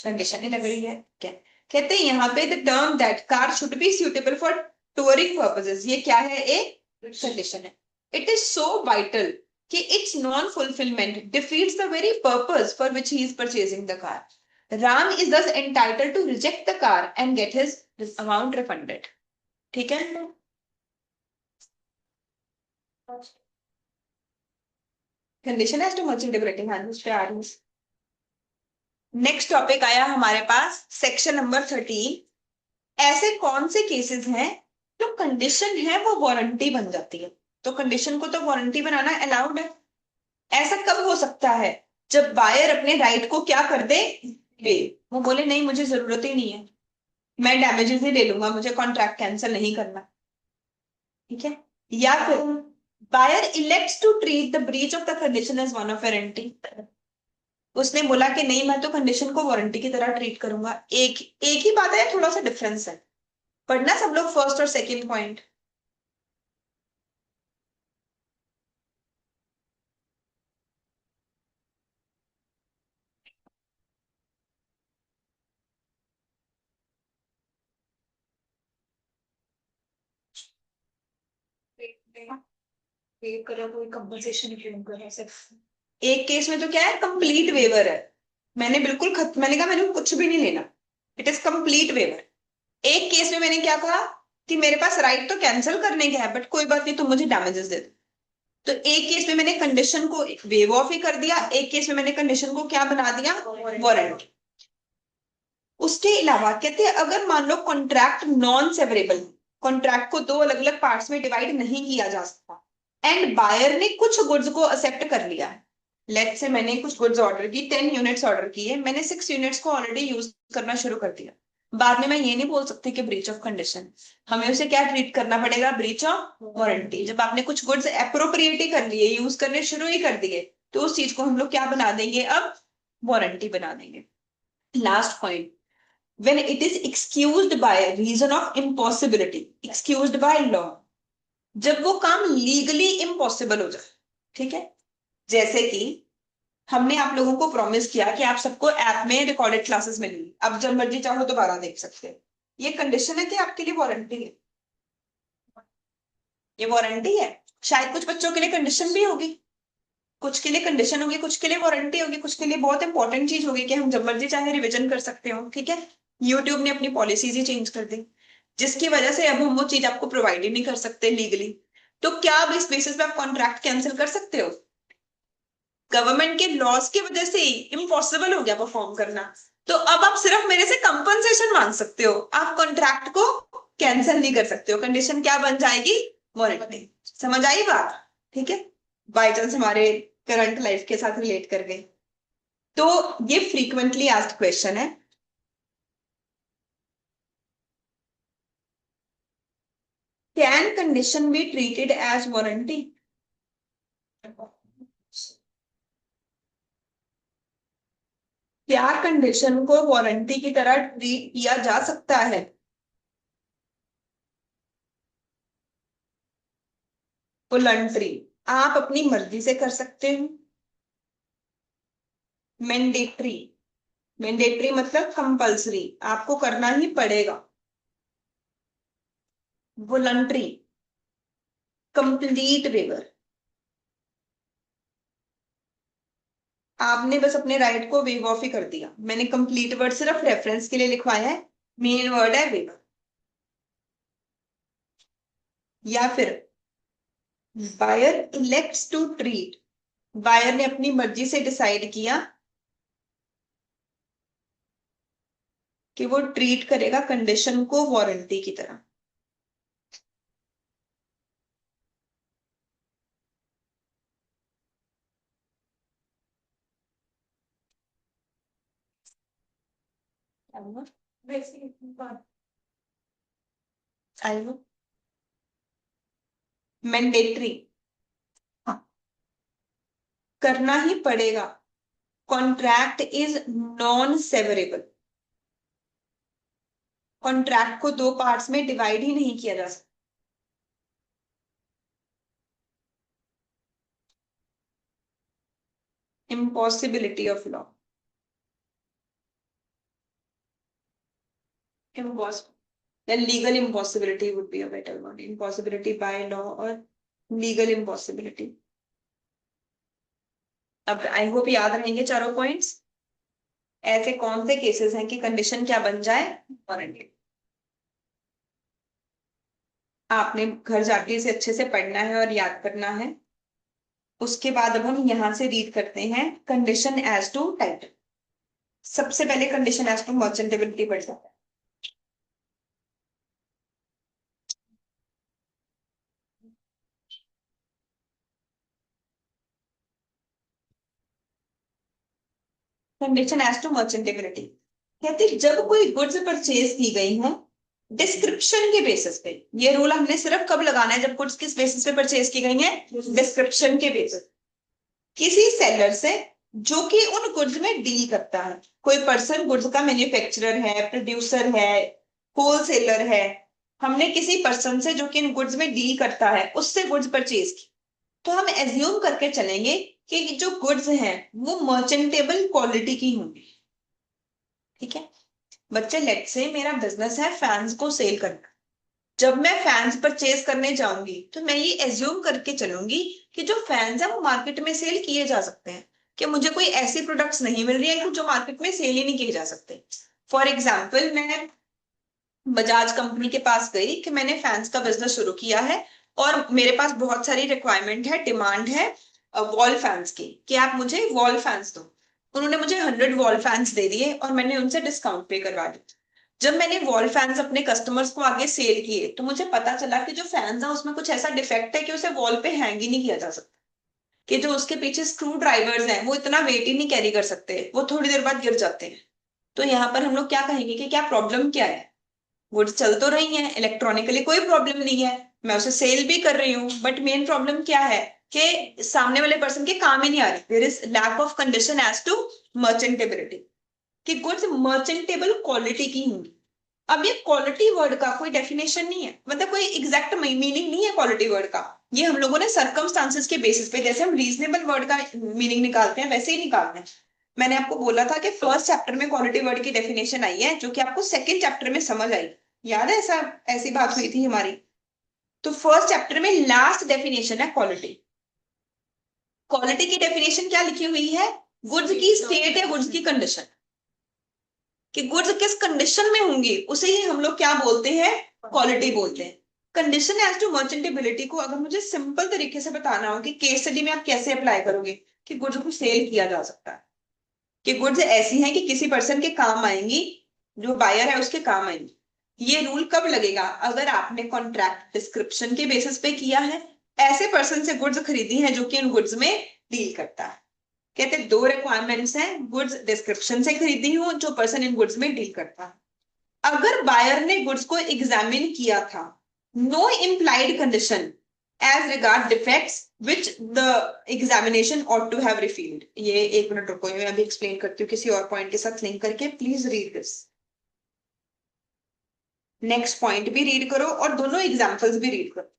Speaker 1: कंडीशन ही लग रही है. क्या कहते हैं यहाँ पे? The term that car should be suitable for touring purposes. ये क्या है? एक कंडीशन है. इट इज सो वाइटल कि its non-fulfillment defeats the very purpose for which he is purchasing the car. Ram is thus entitled to reject the car and get his amount refunded. ठीक है? Condition as to merchant liberating hands पे आ रही है. Next topic आया हमारे पास section number 13. ऐसे कौन से केसेस हैं जो कंडीशन है वो वारंटी बन जाती है? तो कंडीशन को तो वारंटी बनाना अलाउड है. ऐसा कब हो सकता है? जब बायर अपने राइट को क्या कर दे, वो बोले नहीं मुझे जरूरत ही नहीं है, मैं डैमेजेस ही ले लूंगा, मुझे कॉन्ट्रैक्ट कैंसिल नहीं करना, ठीक है. या फिर buyer elects to treat the breach of the condition as one of warranty. उसने बोला कि नहीं मैं तो कंडीशन को वारंटी की तरह ट्रीट करूंगा. एक ही बात है, थोड़ा सा डिफरेंस है. पढ़ना सब लोग फर्स्ट और सेकेंड पॉइंट. कोई कंपनसेशन क्लेम कर सिर्फ एक केस में तो क्या है, कंप्लीट वेवर है. मैंने बिल्कुल मैंने कहा मैंने कुछ भी नहीं लेना, इट इज कंप्लीट वेवर. एक केस में मैंने क्या कहा कि मेरे पास राइट तो कैंसिल करने का है, बट कोई बात नहीं तुम मुझे डैमेजेस दे दो. तो एक केस में मैंने कंडीशन को वेव ऑफ ही कर दिया, एक केस में मैंने कंडीशन को क्या बना दिया, वारंटी. उसके अलावा कहते हैं अगर मान लो कॉन्ट्रैक्ट नॉन सेवरेबल, कॉन्ट्रैक्ट को 2 अलग अलग पार्ट्स में डिवाइड नहीं किया जा सकता, एंड बायर ने कुछ गुड्स को एक्सेप्ट कर लिया है. लेट्स से मैंने कुछ गुड्स ऑर्डर की, 10 यूनिट्स ऑर्डर किए, मैंने 6 यूनिट्स को ऑलरेडी यूज करना शुरू कर दिया. बाद में मैं ये नहीं बोल सकती कि ब्रीच ऑफ कंडीशन, हमें उसे क्या ट्रीट करना पड़ेगा, ब्रीच ऑफ वारंटी. जब आपने कुछ गुड्स एप्रोप्रिएट ही कर लिए, यूज करने शुरू ही कर दिए, तो उस चीज को हम लोग क्या बना देंगे, अब वारंटी बना देंगे. Last point, when it is excused by reason of impossibility, excused by law. जब वो काम लीगली इम्पॉसिबल हो जाए, ठीक है. जैसे कि हमने आप लोगों को प्रॉमिस किया कि आप सबको ऐप में रिकॉर्डेड क्लासेस मिलेंगी, अब जब मर्जी चाहो दोबारा देख सकते हैं. ये कंडीशन है कि आपके लिए वारंटी है, ये वारंटी है. शायद कुछ बच्चों के लिए कंडीशन भी होगी, कुछ के लिए कंडीशन होगी, कुछ के लिए वारंटी होगी, कुछ के लिए बहुत इंपॉर्टेंट चीज होगी कि हम जब मर्जी चाहे रिविजन कर सकते हो, ठीक है. यूट्यूब ने अपनी पॉलिसीज ही चेंज कर दी, जिसकी वजह से अब हम वो चीज आपको प्रोवाइड ही नहीं कर सकते लीगली. तो क्या अब इस बेसिस पे आप कॉन्ट्रैक्ट कैंसिल कर सकते हो? गवर्नमेंट के लॉस की वजह से ही इम्पॉसिबल हो गया परफॉर्म करना, तो अब आप सिर्फ मेरे से कंपनसेशन मांग सकते हो, आप कॉन्ट्रैक्ट को कैंसिल नहीं कर सकते हो. कंडीशन क्या बन जाएगी, वारंटी. समझ आई बात? ठीक है. बाई चांस हमारे करंट लाइफ के साथ रिलेट कर गए। तो ये फ्रीक्वेंटली आस्क्ड क्वेश्चन है। Can condition be treated as warranty? क्या कंडीशन को वारंटी की तरह ट्रीट किया जा सकता है? वॉलंटरी, आप अपनी मर्जी से कर सकते हो। मैंडेटरी, मैंडेटरी मतलब कंपल्सरी, आपको करना ही पड़ेगा। वॉलंटरी, कंप्लीट वेवर, आपने बस अपने राइट को वेव ऑफ ही कर दिया। मैंने कंप्लीट वर्ड सिर्फ रेफरेंस के लिए लिखवाया है, मेन वर्ड है वेवर। या फिर buyer elects to treat, buyer ने अपनी मर्जी से डिसाइड किया कि वो ट्रीट करेगा कंडीशन को वारंटी की तरह। मैंडेटरी, करना ही पड़ेगा। कॉन्ट्रैक्ट इज नॉन सेवरेबल, कॉन्ट्रैक्ट को दो पार्ट्स में डिवाइड ही नहीं किया जा सकता। Impossibility of law, impossible, legal impossibility would be a better word, impossibility by law और लीगल इम्पॉसिबिलिटी। अब आई होप याद रहेंगे चारों पॉइंट्स। ऐसे कौन से केसेस हैं कि कंडीशन क्या बन जाए, वारंटी। आपने घर जाके इसे अच्छे से पढ़ना है और याद करना है। उसके बाद अब हम यहां से रीड करते हैं कंडीशन एज टू टाइटल। सबसे पहले कंडीशन एज टू मर्चेंटेबिलिटी पढ़ सकते हैं। कंडीशन एज टू मर्चेंटेबिलिटी कहते हैं जब कोई गुड्स परचेज की गई हो डिस्क्रिप्शन के बेसिस पे। ये रूल हमने सिर्फ कब लगाना है, जब गुड्स किस बेसिस पे परचेज की गई है, डिस्क्रिप्शन के बेसिस। किसी सेलर से जो कि उन गुड्स में डील करता है। कोई पर्सन गुड्स का मैन्युफैक्चरर है, प्रोड्यूसर है, होलसेलर है, हमने किसी पर्सन से जो कि इन गुड्स में डील करता है उससे गुड्स परचेज की, तो हम एज्यूम करके चलेंगे कि जो गुड्स हैं वो मर्चेंटेबल क्वालिटी की होंगी। ठीक है बच्चे, लेट से मेरा बिजनेस है फैंस को सेल करना। जब मैं फैंस परचेज करने जाऊंगी तो मैं ये एज्यूम करके चलूंगी कि जो फैंस है वो मार्केट में सेल किए जा सकते हैं, कि मुझे कोई ऐसी प्रोडक्ट्स नहीं मिल रही है जो मार्केट में सेल ही नहीं किए जा सकते। फॉर एग्जाम्पल, मैं बजाज कंपनी के पास गई कि मैंने फैंस का बिजनेस शुरू किया है और मेरे पास बहुत सारी रिक्वायरमेंट है, डिमांड है वॉल फैंस की, कि आप मुझे वॉल फैंस दो। उन्होंने मुझे 100 वॉल फैंस दे दिए और मैंने उनसे डिस्काउंट पे करवा दिया। जब मैंने वॉल फैंस अपने कस्टमर्स को आगे सेल किए तो मुझे पता चला कि जो फैंस है उसमें कुछ ऐसा डिफेक्ट है कि उसे वॉल पे हैंग ही नहीं किया जा सकता, कि जो उसके पीछे स्क्रू ड्राइवर्स हैं वो इतना वेट ही नहीं कैरी कर सकते, वो थोड़ी देर बाद गिर जाते हैं। तो यहाँ पर हम लोग क्या कहेंगे कि क्या प्रॉब्लम क्या है, गुड्स चल तो रही है, इलेक्ट्रॉनिकली कोई प्रॉब्लम नहीं है, मैं उसे सेल भी कर रही हूँ, बट मेन प्रॉब्लम क्या है कि सामने वाले पर्सन के काम ही नहीं आ रही। There is lack of condition as to merchantability, कि गुड्स मर्चेंटेबल क्वालिटी की होंगी। अब ये क्वालिटी वर्ड का कोई डेफिनेशन नहीं है, मतलब कोई एग्जैक्ट मीनिंग नहीं है क्वालिटी वर्ड का। ये हम लोगों ने सर्कमस्टांसेस के बेसिस पे, जैसे हम रीजनेबल वर्ड का मीनिंग निकालते हैं वैसे ही निकालते हैं। मैंने आपको बोला था कि फर्स्ट चैप्टर में क्वालिटी वर्ड की डेफिनेशन आई है जो कि आपको सेकंड चैप्टर में समझ आई। याद है, ऐसा ऐसी बात हुई थी हमारी। तो फर्स्ट चैप्टर में लास्ट डेफिनेशन है क्वालिटी। क्वालिटी की डेफिनेशन क्या लिखी हुई है, गुड्स की स्टेट या गुड्स की कंडीशन, कि गुड्स किस कंडीशन में होंगी उसे ही हम लोग क्या बोलते हैं, क्वालिटी बोलते हैं। कंडीशन एज टू मर्चेंटेबिलिटी को अगर मुझे सिंपल तरीके से बताना हो कि केस स्टडी में आप कैसे अप्लाई करोगे, कि गुड्स को सेल किया जा सकता है, कि गुड्स ऐसी हैं कि किसी पर्सन के काम आएंगी, जो बायर है उसके काम आएंगी। ये रूल कब लगेगा, अगर आपने कॉन्ट्रैक्ट डिस्क्रिप्शन के बेसिस पे किया है, ऐसे पर्सन से गुड्स खरीदी हैं जो कि उन गुड्स में डील करता है। कहते हैं दो रिक्वायरमेंट्स हैं, गुड्स डिस्क्रिप्शन से खरीदी हूं, जो पर्सन इन गुड्स में डील करता है। अगर बायर ने गुड्स को एग्जामिन किया था, no implied condition as regard defects which the examination ought to have revealed. ये एक मिनट रुको, मैं अभी एक्सप्लेन करती हूँ किसी और पॉइंट के साथ लिंक करके, please read this. Next point भी रीड करो और दोनों एग्जाम्पल्स भी रीड करो।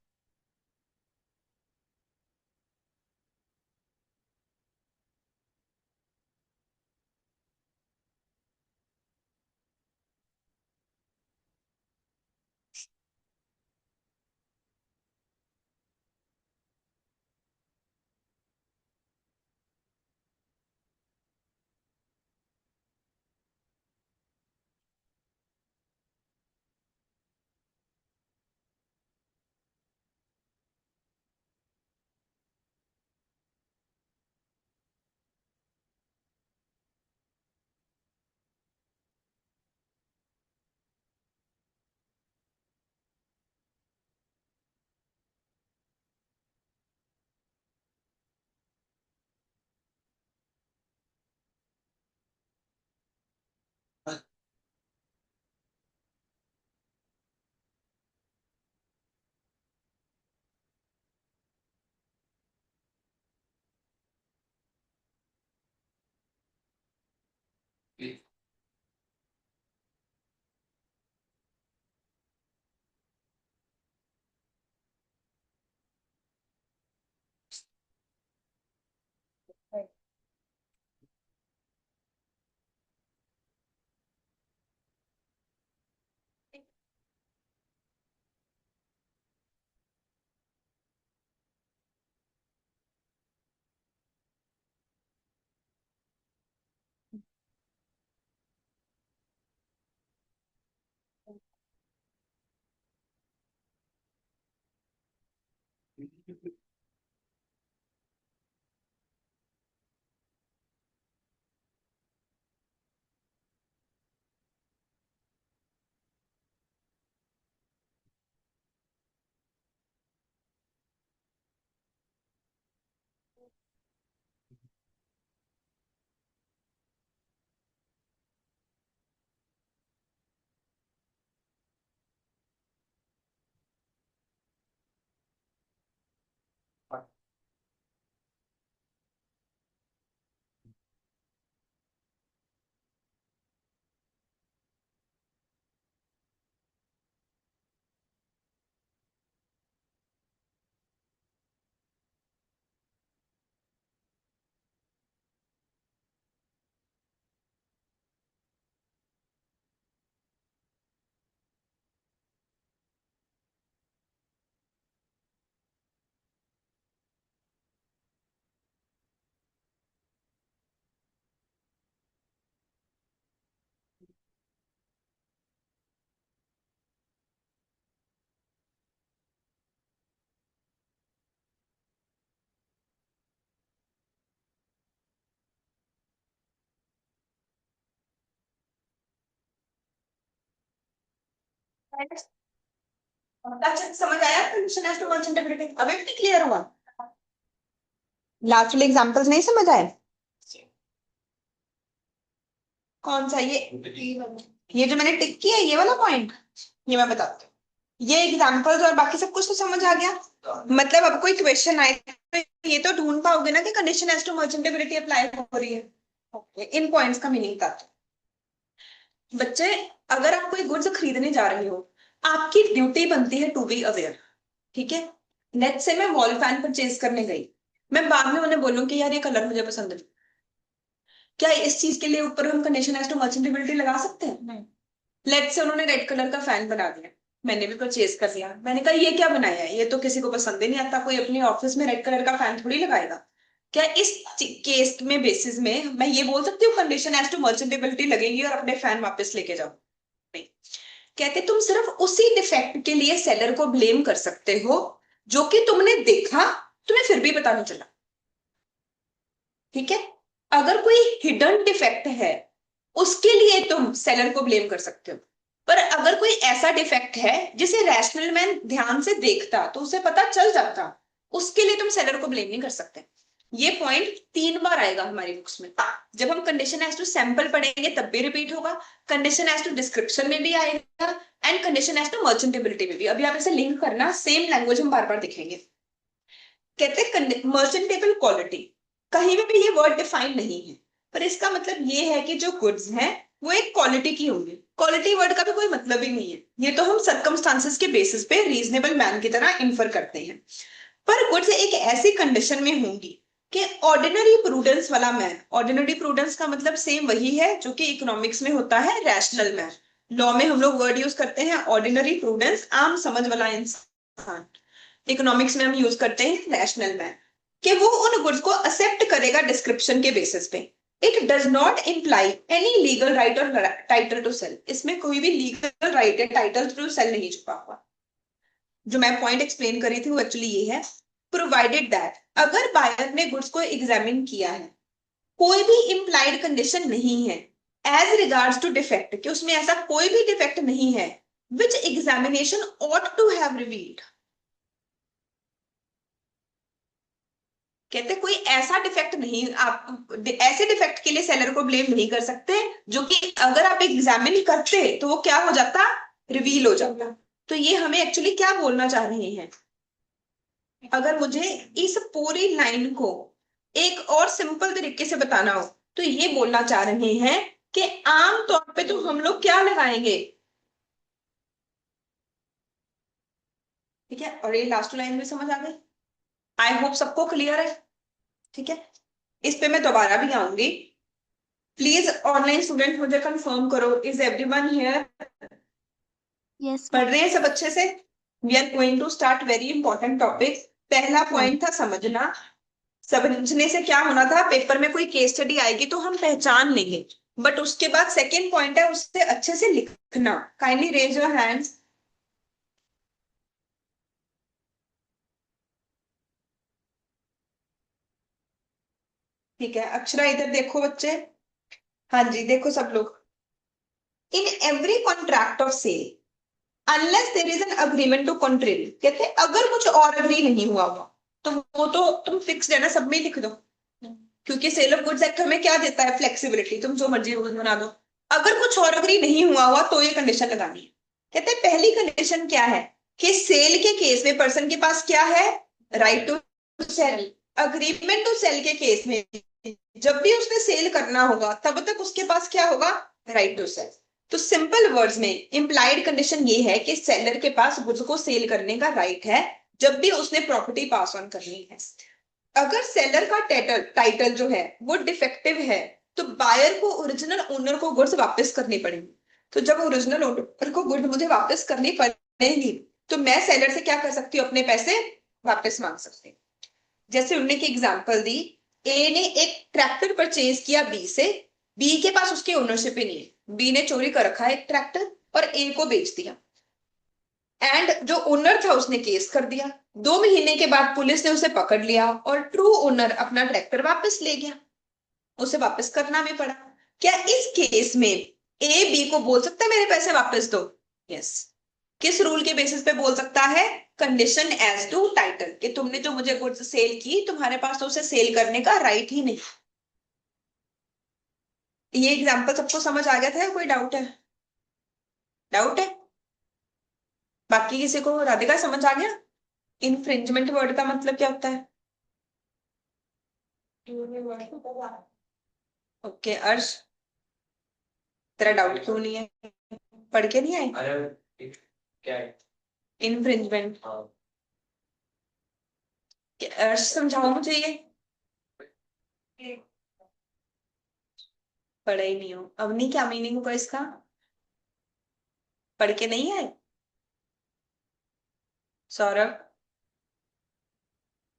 Speaker 1: अच्छा समझ आया कंडीशन एज टू मर्चेंटेबिलिटी? अभी भी क्लियर हुआ? लास्ट वाले एग्जांपल्स नहीं समझ आए? कौन सा? ये जो मैंने टिक किया है, ये वाला पॉइंट, ये मैं बताती हूँ। ये एग्जांपल्स और बाकी सब कुछ तो समझ आ गया। मतलब अब कोई क्वेश्चन आए तो ये तो ढूंढ पाओगे ना कि कंडीशन एज टू मर्चेंटेबिलिटी अप्लाई हो रही है। Okay, इन पॉइंट्स का मीनिंग था। बच्चे, अगर आप कोई गुड्स खरीदने जा रहे हो, आपकी ड्यूटी बनती है टू बी अवेयर। ठीक है? नेट से मैं वॉल फैन परचेज करने गई, मैं बाद में उन्हें बोलूं कि यार ये कलर मुझे पसंद नहीं, क्या इस चीज के लिए ऊपर हम कंडीशन एज टू मर्चेंटेबिलिटी लगा सकते हैं? नहीं। लेट से उन्होंने रेड कलर का फैन बना दिया, मैंने भी परचेज कर लिया, मैंने कहा ये क्या बनाया है, ये तो किसी को पसंद ही नहीं आता, कोई अपने ऑफिस में रेड कलर का फैन थोड़ी लगाएगा। क्या इस केस में बेसिस में मैं ये बोल सकती हूँ कंडीशन एज टू मर्चेंटेबिलिटी लगेगी और अपने फैन वापस लेके जाओ? नहीं। कहते तुम सिर्फ उसी डिफेक्ट के लिए सेलर को ब्लेम कर सकते हो जो कि तुमने देखा, तुम्हें फिर भी पता नहीं चला। ठीक है? अगर कोई हिडन डिफेक्ट है, उसके लिए तुम सेलर को ब्लेम कर सकते हो। पर अगर कोई ऐसा डिफेक्ट है जिसे रैशनल मैन ध्यान से देखता तो उसे पता चल जाता, उसके लिए तुम सेलर को ब्लेम नहीं कर सकते। ये पॉइंट 3 बार आएगा हमारी बुक्स में। जब हम कंडीशन एज टू सैंपल पढ़ेंगे तब भी रिपीट होगा, कंडीशन एज टू डिस्क्रिप्शन में भी आएगा, एंड कंडीशन एज टू मर्चेंटेबिलिटी में भी। अभी आप इसे लिंक करना, सेम लैंग्वेज हम बार बार दिखेंगे। कहते हैं मर्चेंटेबल क्वालिटी, कहीं भी ये वर्ड डिफाइन नहीं है, पर इसका मतलब ये है कि जो गुड्स हैं वो एक क्वालिटी की होंगी। क्वालिटी वर्ड का भी कोई मतलब ही नहीं है, ये तो हम सर्कमस्टांसेस के बेसिस पे रीजनेबल मैन की तरह इन्फर करते हैं। पर गुड्स एक ऐसी कंडीशन में होंगी कि ऑर्डिनरी प्रूडेंस वाला मैन, ऑर्डिनरी प्रूडेंस का मतलब सेम वही है जो कि इकोनॉमिक्स में होता है रैशनल मैन। लॉ में हम लोग वर्ड यूज करते हैं ऑर्डिनरी प्रूडेंस, आम समझ वाला इंसान। इकोनॉमिक्स में हम यूज करते हैं रैशनल मैन, कि वो उन गुड्स को एक्सेप्ट करेगा डिस्क्रिप्शन के बेसिस पे। It does not imply any legal right और टाइटल टू सेल, इसमें कोई भी लीगल राइट या टाइटल टू सेल नहीं छुपा हुआ। जो मैं पॉइंट एक्सप्लेन करी थी वो एक्चुअली ये है, प्रोवाइडेड दैट, अगर बायर ने गुड्स को एग्जामिन किया है, कोई भी इम्प्लाइड कंडीशन नहीं है एज रिगार्ड्स टू डिफेक्ट, कि उसमें ऐसा कोई भी डिफेक्ट नहीं है which examination ought to have revealed. कहते कोई ऐसा डिफेक्ट नहीं, आप ऐसे डिफेक्ट के लिए सेलर को ब्लेम नहीं कर सकते जो कि अगर आप एग्जामिन करते तो वो क्या हो जाता, रिवील हो जाता। तो ये हमें एक्चुअली क्या बोलना चाह रहे हैं, अगर मुझे इस पूरी लाइन को एक और सिंपल तरीके से बताना हो तो ये बोलना चाह रहे हैं कि आम तौर पे तो हम लोग क्या लगाएंगे, ठीक है। और ये लास्ट लाइन भी समझ आ गई, आई होप सबको क्लियर है, ठीक है। इस पे मैं दोबारा भी आऊंगी। प्लीज ऑनलाइन स्टूडेंट मुझे कंफर्म करो, इज एवरीवन हियर,
Speaker 2: यस
Speaker 1: पढ़ रहे हैं सब अच्छे से। We are going to start very important topic. पहला पॉइंट था समझना, समझने से क्या होना था, पेपर में कोई केस स्टडी आएगी तो हम पहचान लेंगे, बट उसके बाद सेकेंड पॉइंट है उससे अच्छे से लिखना। Kindly raise your hands. ठीक है, अक्षरा इधर देखो बच्चे, हाँ जी देखो सब लोग। In every contract of sale unless there is an agreement to contrary, कहते हैं अगर कुछ और अग्री नहीं हुआ हुआ तो वो तो तुम फिक्स है ना, सब में लिख दो, क्योंकि सेल ऑफ गुड्स एक्ट हमें क्या देता है, फ्लेक्सिबिलिटी, तुम जो मर्जी रूल बना दो। अगर कुछ और अग्री नहीं हुआ हुआ तो ये कंडीशन लगानी है। कहते हैं पहली कंडीशन क्या है कि सेल के केस में पर्सन के पास क्या है, right to sell. Agreement to sell के केस में जब भी उसने सेल करना होगा तब तक उसके पास क्या होगा, राइट टू सेल। तो सिंपल वर्ड्स में इंप्लाइड कंडीशन ये है कि सेलर के पास गुड्स को सेल करने का राइट है जब भी उसने प्रॉपर्टी पास ऑन करनी है। अगर सेलर का टाइटल जो है वो डिफेक्टिव है तो बायर को ओरिजिनल ओनर को गुड्स वापस करनी पड़ेगी। तो जब ओरिजिनल ओनर को गुड मुझे वापस करनी पड़ेगी तो मैं सेलर से क्या कर सकती हूँ, अपने पैसे वापस मांग सकती हूँ। जैसे उन्होंने की एग्जांपल दी, ए ने एक ट्रैक्टर परचेज किया बी से, बी के पास उसकी ओनरशिप ही नहीं है, बी ने चोरी कर रखा है एक ट्रैक्टर और ए को बेच दिया, एंड जो ओनर था उसने केस कर दिया। 2 महीने के बाद पुलिस ने उसे पकड़ लिया और ट्रू ओनर अपना ट्रैक्टर वापस ले गया, उसे वापस करना भी पड़ा। क्या इस केस में ए बी को बोल सकता है मेरे पैसे वापस दो, यस। किस रूल के बेसिस पे बोल सकता है, कंडीशन एज टू टाइटल, कि तुमने जो मुझे गुड्स सेल की तुम्हारे पास तो उसे सेल करने का राइट ही नहीं। ये एग्जांपल सबको समझ आ गया था या कोई डाउट है, डाउट है? बाकी किसी को, राधिका समझ आ गया इनफ्रिंजमेंट वर्ड का मतलब क्या होता है? ओके अर्श, तेरा डाउट क्यों नहीं है, पढ़ के नहीं आए?
Speaker 3: अरे क्या है?
Speaker 1: इनफ्रिंजमेंट
Speaker 3: हाँ,
Speaker 1: अर्श समझाओ मुझे ये, पढ़ा ही नहीं हो। अवनी क्या मीनिंग होगा इसका, पढ़ के नहीं आए? Saurabh,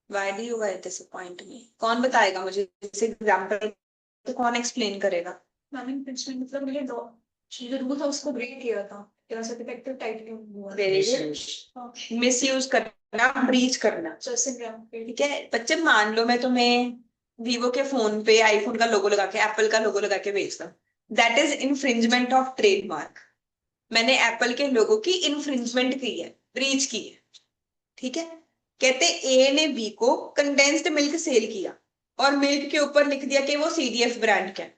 Speaker 1: why do you guys disappoint मी, कौन बताएगा मुझे इस एग्जांपल, तो कौन एक्सप्लेन करेगा?
Speaker 4: मैंने पिछले मतलब मैंने दो जो रूल था उसको ब्रेक किया था, तेरा सर्टिफिकेट टाइटली हुआ
Speaker 1: वेरी गुड, मिस यूज करना, ब्रीच करना,
Speaker 4: जैसे
Speaker 1: ठीक है बच्चे। मान लो मैं तुम्हें वीवो के फोन पे आईफोन का लोगो लगा के, एप्पल का लोगो लगा के बेचता हूँ, that is infringement of trademark. मैंने एप्पल के लोगो की इन्फ्रिंजमेंट की है, ब्रीच की है, ठीक है। कहते ए ने बी को कंडेंस्ड मिल्क सेल किया, और मिल्क के ऊपर लिख दिया कि वो सीडीएफ ब्रांड का है।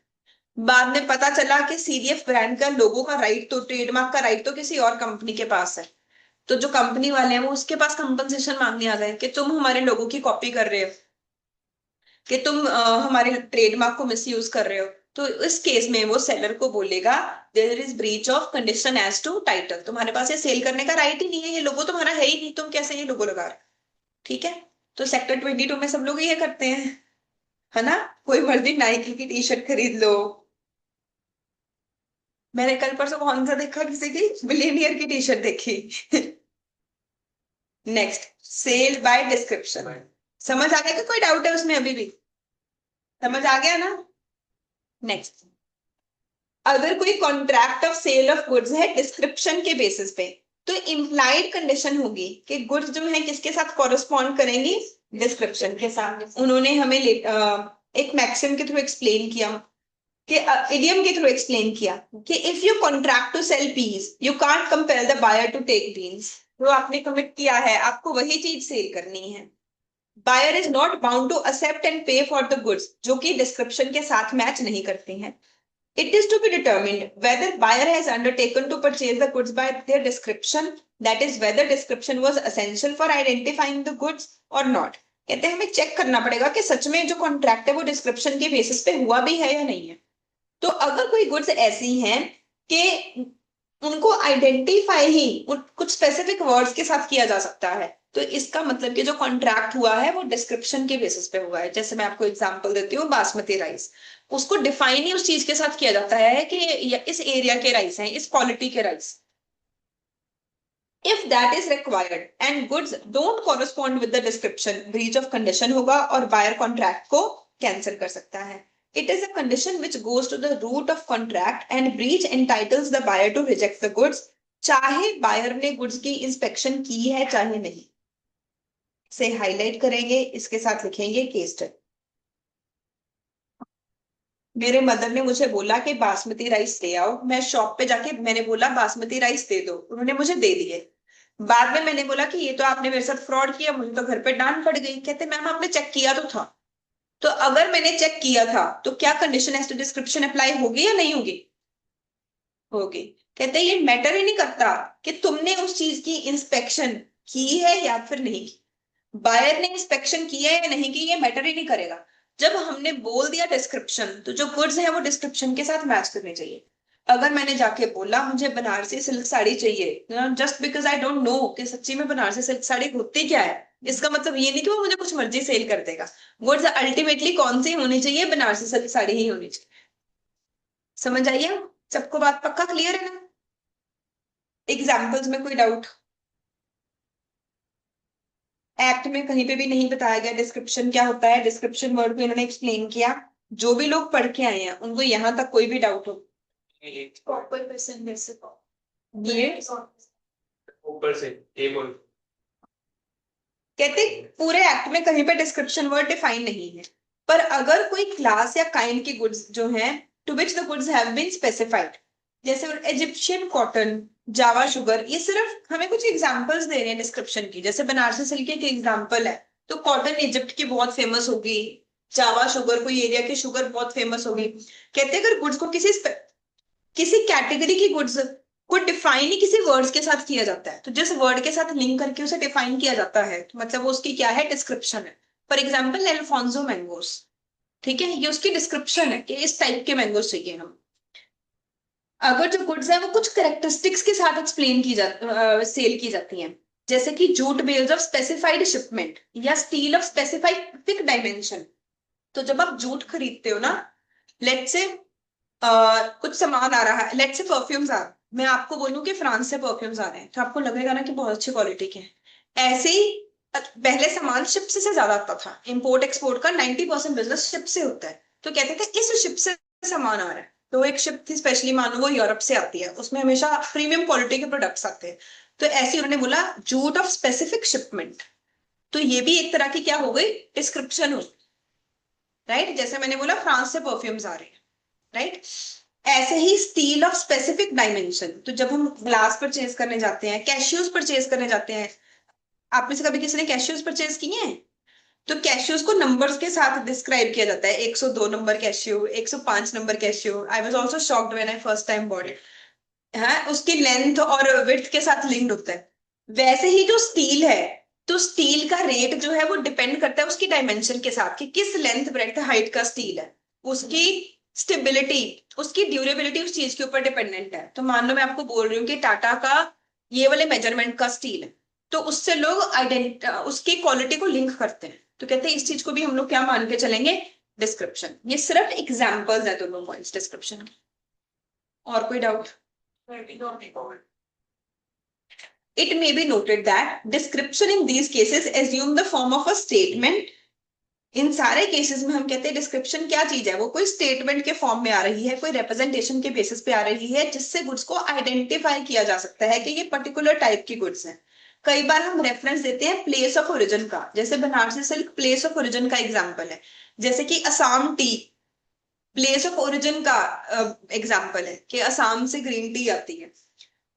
Speaker 1: बाद में पता चला कि सीडीएफ ब्रांड का लोगो का राइट तो ट्रेडमार्क का राइट तो किसी और कंपनी के पास है। तो जो कंपनी वाले हैं वो उसके पास कंपनसेशन मांगने आ गए कि तुम हमारे लोगों की कॉपी कर रहे हो, कि तुम हमारे ट्रेडमार्क को मिस यूज कर रहे हो। तो इस केस में वो सेलर को बोलेगा there is breach of condition as to title, तुम्हारे पास ये सेल करने का राइट ही नहीं है, ये लोगो तुम्हारा है ही नहीं, तुम कैसे ये लोगो लगा रहे हो। ठीक है, तो सेक्टर 22 में सब लोग ये करते हैं, है ना। कोई मर्जी नाइकी की टी शर्ट खरीद लो। मैंने कल परसों कौन सा देखा, किसी की बिलियनियर की टी शर्ट देखी। Next, sale by description. समझ आ गया कि कोई डाउट है उसमें अभी भी? समझ आ गया ना? नेक्स्ट, अगर कोई contract of sale of goods है डिस्क्रिप्शन के बेसिस पे, तो इम्प्लाइड कंडीशन होगी कि गुड्स जो है किसके साथ कॉरेस्पॉन्ड करेंगी, डिस्क्रिप्शन के साथ। उन्होंने हमें एक मैक्सिम के थ्रू एक्सप्लेन किया, कि इडियम के थ्रू एक्सप्लेन किया कि if you contract to sell peas you can't compel the buyer to take beans. तो आपने कमिट किया है, आपको वही चीज सेल करनी है। Buyer is not bound to accept and pay for the goods जो कि डिस्क्रिप्शन के साथ मैच नहीं करते हैं। It is to be determined whether buyer has undertaken to purchase the goods by their description, that is whether description was essential for identifying the goods or not। कहते हैं हमें चेक करना पड़ेगा कि सच में जो कॉन्ट्रैक्ट है वो डिस्क्रिप्शन के बेसिस पे हुआ भी है या नहीं है। तो अगर कोई गुड्स ऐसी हैं कि उनको आइडेंटिफाई ही कुछ स्पेसिफिक वर्ड्स के साथ किया जा सकता है, तो इसका मतलब कि जो कॉन्ट्रैक्ट हुआ है वो डिस्क्रिप्शन के बेसिस पे हुआ है। जैसे मैं आपको एग्जांपल देती हूँ, बासमती राइस, उसको डिफाइन ही उस चीज के साथ किया जाता है कि इस एरिया के राइस हैं, इस क्वालिटी के rice. If that is required and goods don't correspond with the description, breach of condition होगा और बायर कॉन्ट्रैक्ट को कैंसिल कर सकता है। It is a condition which goes to the root of contract and breach entitles the buyer to reject the goods, चाहे buyer ने goods की inspection की है चाहे नहीं। से हाईलाइट करेंगे, इसके साथ लिखेंगे केस स्टडी। मेरे मदर ने मुझे बोला कि बासमती राइस ले आओ, मैं शॉप पे जाके मैंने बोला बासमती राइस दे दो, उन्होंने मुझे दे दिए। बाद में मैंने बोला कि ये तो आपने मेरे साथ फ्रॉड किया, मुझे तो घर पे डांट पड़ गई। कहते मैम आपने चेक किया तो था। तो अगर मैंने चेक किया था तो क्या condition as to description apply होगी या नहीं होगी? होगी। कहते ये मैटर ही नहीं करता कि तुमने उस चीज की इंस्पेक्शन की है या फिर नहीं की, बायर ने इंस्पेक्शन की है या नहीं की, ये मैटर ही नहीं करेगा। जब हमने बोल दिया डिस्क्रिप्शन, तो जो गुड्स है वो डिस्क्रिप्शन के साथ मैच करने चाहिए। अगर मैंने जाके बोला मुझे बनारसी सिल्क साड़ी चाहिए, just because I don't know कि सच्ची में बनारसी सिल्क साड़ी होती क्या है, इसका मतलब ये नहीं कि वो मुझे कुछ मर्जी सेल कर देगा। गुड्स अल्टीमेटली कौन सी होनी चाहिए, बनारसी सिल्क साड़ी ही होनी चाहिए। समझ आइए सबको, बात पक्का क्लियर है ना? एग्जाम्पल्स में कोई डाउट? एक्ट में कहीं पे भी नहीं बताया गया डिस्क्रिप्शन क्या होता है, डिस्क्रिप्शन वर्ड को इन्होंने एक्सप्लेन किया। जो भी लोग पढ़ के आए हैं उनको यहां तक कोई भी डाउट हो?
Speaker 4: प्रॉपर पर्सन जैसे
Speaker 1: ये
Speaker 3: ऊपर से ए बोल।
Speaker 1: कहते पूरे एक्ट में कहीं पे डिस्क्रिप्शन वर्ड डिफाइन नहीं है, पर अगर कोई क्लास या काइंड की गुड्स जो हैं to which the goods have been specified, जैसे इजिप्शियन कॉटन, जावा शुगर, ये सिर्फ हमें कुछ एग्जांपल्स दे रहे हैं डिस्क्रिप्शन की। जैसे बनारसी सिल्क की एग्जांपल है, तो कॉटन इजिप्ट की बहुत फेमस होगी, जावा शुगर कोई एरिया की शुगर बहुत फेमस होगी। कहते अगर गुड्स को किसी कैटेगरी की गुड्स को डिफाइन ही किसी वर्ड्स के साथ किया जाता है, तो जिस वर्ड के साथ लिंक करके उसे डिफाइन किया जाता है, तो मतलब वो उसकी क्या है, डिस्क्रिप्शन है। फॉर एग्जाम्पल अल्फोंसो मैंगोस, ठीक है, ये उसकी डिस्क्रिप्शन है कि इस टाइप के मैंगोस चाहिए हम। अगर जो गुड्स है वो कुछ करेक्टरिस्टिक्स के साथ एक्सप्लेन की सेल की जाती हैं, जैसे कि jute bales of specified shipment या स्टील ऑफ स्पेसिफिक डायमेंशन। तो जब आप जूट खरीदते हो ना, लेट से कुछ सामान आ रहा है, लेट से परफ्यूम्स आ रहे हैं, मैं आपको बोलूं कि फ्रांस से परफ्यूम्स आ रहे हैं, तो आपको लगेगा ना कि बहुत अच्छी क्वालिटी के हैं। ऐसे ही पहले सामान शिप से ज्यादा आता था, इंपोर्ट एक्सपोर्ट का 90% बिजनेस शिप से होता है। तो कहते थे इस शिप से सामान आ रहा है, तो एक शिप थी स्पेशली, मानो वो यूरोप से आती है, उसमें हमेशा प्रीमियम क्वालिटी के प्रोडक्ट्स आते हैं। तो ऐसे उन्होंने बोला जूट ऑफ स्पेसिफिक शिपमेंट, तो ये भी एक तरह की क्या हो गई, डिस्क्रिप्शन हो, राइट। जैसे मैंने बोला फ्रांस से परफ्यूम्स आ रहे हैं, राइट। ऐसे ही स्टील ऑफ स्पेसिफिक डायमेंशन, तो जब हम ग्लास परचेज करने जाते हैं, कैशियोज परचेज करने जाते हैं, आप में से कभी किसी ने कैशियोज परचेज किए हैं? तो कैशियोज को नंबर्स के साथ डिस्क्राइब किया जाता है, 102 number cashew, 105 number cashew. I was also shocked when I first time bought it. है, उसकी लेंथ और विड्थ के साथ लिंक्ड होता है। वैसे ही जो स्टील है, तो स्टील का रेट जो है वो डिपेंड करता है उसकी डायमेंशन के साथ, कि किस लेंथ ब्रेड्थ हाइट का स्टील है। उसकी स्टेबिलिटी, उसकी ड्यूरेबिलिटी उस चीज के ऊपर डिपेंडेंट है। तो मान लो मैं आपको बोल रही हूँ कि टाटा का ये वाले मेजरमेंट का स्टील है, तो उससे लोग उसकी क्वालिटी को लिंक करते हैं। तो कहते हैं इस चीज को भी हम लोग क्या मान के चलेंगे, डिस्क्रिप्शन। ये सिर्फ एग्जाम्पल्स है दोनों पॉइंट्स डिस्क्रिप्शन के। और कोई doubt? It may be noted that description in these cases assume the form of a statement. इन सारे केसेस में हम कहते हैं डिस्क्रिप्शन क्या चीज है, वो कोई स्टेटमेंट के फॉर्म में आ रही है, कोई रिप्रेजेंटेशन के बेसिस पे आ रही है, जिससे गुड्स को आइडेंटिफाई किया जा सकता है कि ये पर्टिकुलर टाइप की गुड्स हैं। कई बार हम रेफरेंस देते हैं प्लेस ऑफ ओरिजिन का, जैसे Banarasi silk place of origin का एग्जाम्पल है। जैसे कि Assam T place of origin का एग्जाम्पल है कि असम से ग्रीन टी आती है।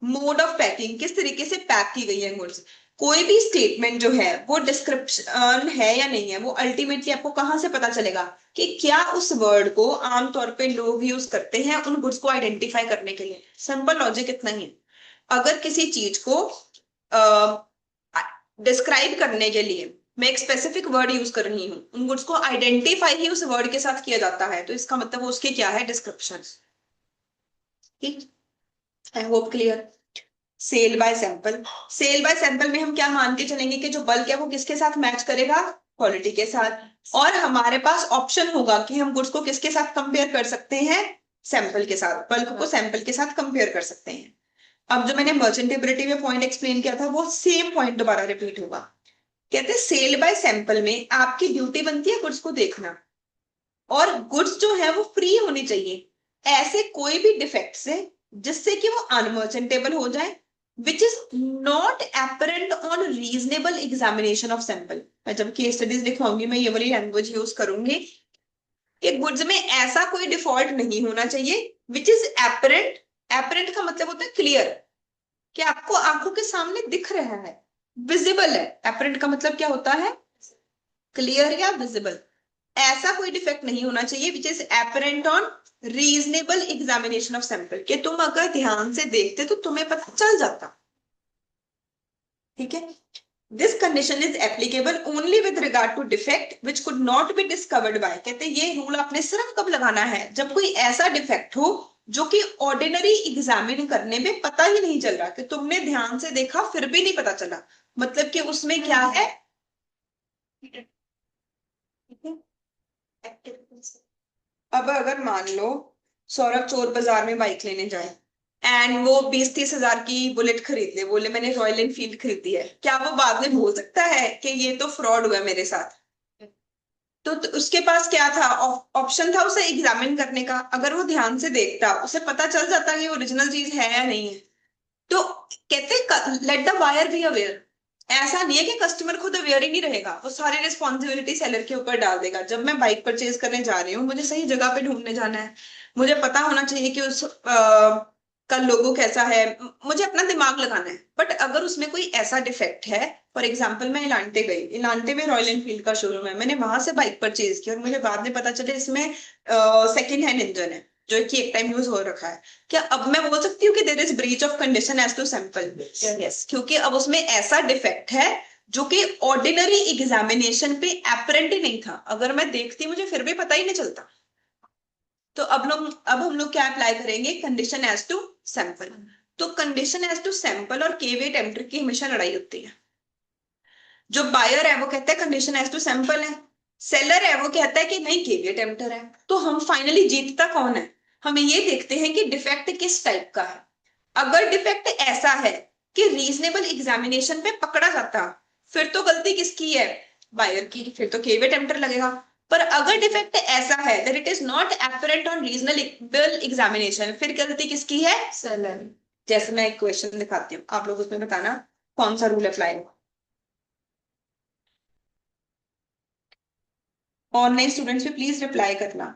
Speaker 1: मोड ऑफ पैकिंग, किस तरीके से पैक की गई है गुड्स। कोई भी स्टेटमेंट जो है वो डिस्क्रिप्शन है या नहीं है, वो अल्टीमेटली आपको कहां से पता चलेगा कि क्या उस वर्ड को आमतौर पे लोग यूज करते हैं उन गुड्स को आइडेंटिफाई करने के लिए। सिंपल लॉजिक इतना ही है। अगर किसी चीज को डिस्क्राइब करने के लिए मैं एक स्पेसिफिक वर्ड यूज कर रही हूँ, उन गुड्स को आइडेंटिफाई ही उस वर्ड के साथ किया जाता है, तो इसका मतलब वो उसके क्या है, डिस्क्रिप्शन। ठीक, I hope clear. Sale by sample, sale by sample में हम क्या मान के चलेंगे कि जो बल्क है वो किसके साथ मैच करेगा, क्वालिटी के साथ। और हमारे पास ऑप्शन होगा कि हम गुड्स को किसके साथ कंपेयर कर सकते हैं, सैंपल के साथ, बल्क को सैंपल के साथ कंपेयर कर सकते हैं। अब जो मैंने मर्चेंटेबिलिटी में पॉइंट एक्सप्लेन किया था वो सेम पॉइंट दोबारा रिपीट होगा। कहते हैं सेल बाय सैंपल में आपकी ड्यूटी बनती है गुड्स को देखना, और गुड्स जो है वो फ्री होनी चाहिए ऐसे कोई भी डिफेक्ट से जिससे कि वो अनमर्चेंटेबल हो जाए, which is not apparent on reasonable examination of sample. मैं जब केस स्टडीज लिखवाऊंगी मैं ये वाली लैंग्वेज यूज करूंगी कि गुड्स में ऐसा कोई डिफॉल्ट नहीं होना चाहिए विच इज एपरेंट। एपरेंट का मतलब होता है क्लियर, कि आपको आंखों के सामने दिख रहा है, विजिबल है। एपरेंट का मतलब क्या होता है, क्लियर या विजिबल। ऐसा कोई डिफेक्ट नहीं होना चाहिए विच is apparent on reasonable examination of sample, कि तुम अगर ध्यान से देखते तो तुम्हें पता चल जाता। ठीक है, this condition is applicable only with regard to defect which could not be discovered by. कहते हैं ये रूल आपने सिर्फ कब लगाना है, जब कोई ऐसा डिफेक्ट हो जो कि ऑर्डिनरी एग्जामिन करने में पता ही नहीं चल रहा, कि तुमने ध्यान से देखा फिर भी नहीं पता चला, मतलब कि उसमें क्या है। अब अगर मान लो सौरभ चोर बाजार में बाइक लेने जाए एंड वो 20-30 हजार की बुलेट खरीद ले, बोले मैंने रॉयल एनफील्ड खरीदी है, क्या वो बाद में बोल सकता है कि ये तो फ्रॉड हुआ मेरे साथ? तो उसके पास क्या था, ऑप्शन था उसे एग्जामिन करने का। अगर वो ध्यान से देखता उसे पता चल जाता कि ओरिजिनल चीज है या नहीं है। तो कहते let the buyer be aware. ऐसा नहीं है कि कस्टमर खुद अवेयर ही नहीं रहेगा, वो सारी रिस्पॉन्सिबिलिटी सेलर के ऊपर डाल देगा। जब मैं बाइक परचेज करने जा रही हूँ मुझे सही जगह पे ढूंढने जाना है, मुझे पता होना चाहिए कि उस का लोगो कैसा है, मुझे अपना दिमाग लगाना है। बट अगर उसमें कोई ऐसा डिफेक्ट है, फॉर एग्जाम्पल मैं इलांटे गई, इलांटे में रॉयल एनफील्ड का शोरूम है, मैंने वहां से बाइक परचेज की और मुझे बाद में पता चले इसमें सेकेंड हैंड इंजन है जो कि एक टाइम यूज हो रखा है, क्या अब मैं बोल सकती हूँ कि there is breach of condition as to sample? Yes, क्योंकि अब उसमें ऐसा डिफेक्ट है जो कि ऑर्डिनरी एग्जामिनेशन पे एपरेंट ही नहीं था। अगर मैं देखती मुझे फिर भी पता ही नहीं चलता। तो अब हम लोग क्या अप्लाई करेंगे, कंडीशन एज टू सैंपल। तो कंडीशन एज टू सैंपल और केवे टेम्पटर की हमेशा लड़ाई होती है। जो बायर है वो कहता है कंडीशन एज टू सैंपल है, सेलर है वो कहता है कि नहीं केवे टेम्पटर है। तो हम फाइनली जीतता कौन है, हमें ये देखते हैं कि डिफेक्ट किस टाइप का है। अगर डिफेक्ट ऐसा है कि रीजनेबल एग्जामिनेशन पे पकड़ा जाता, फिर तो गलती किसकी है, बायर की, फिर तो केवे टेम्पटर लगेगा। पर अगर डिफेक्ट ऐसा है that it is not apparent on reasonable examination, फिर गलती किसकी है, सेलर। जैसे मैं एक क्वेश्चन दिखाती हूँ, आप लोग उसमें बताना कौन सा रूल अप्लाई होगा। ऑनलाइन स्टूडेंट्स भी प्लीज रिप्लाई करना।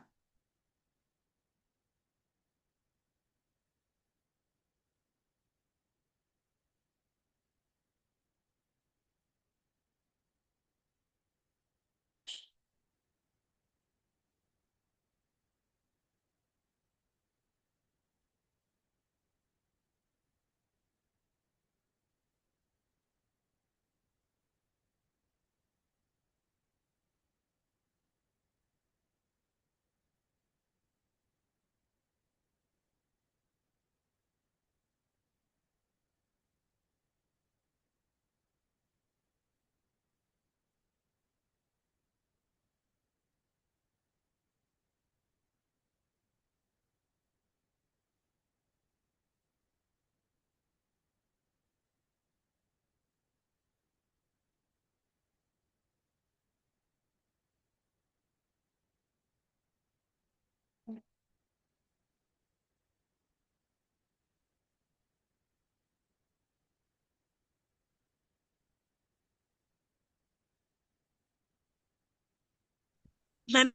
Speaker 2: मैम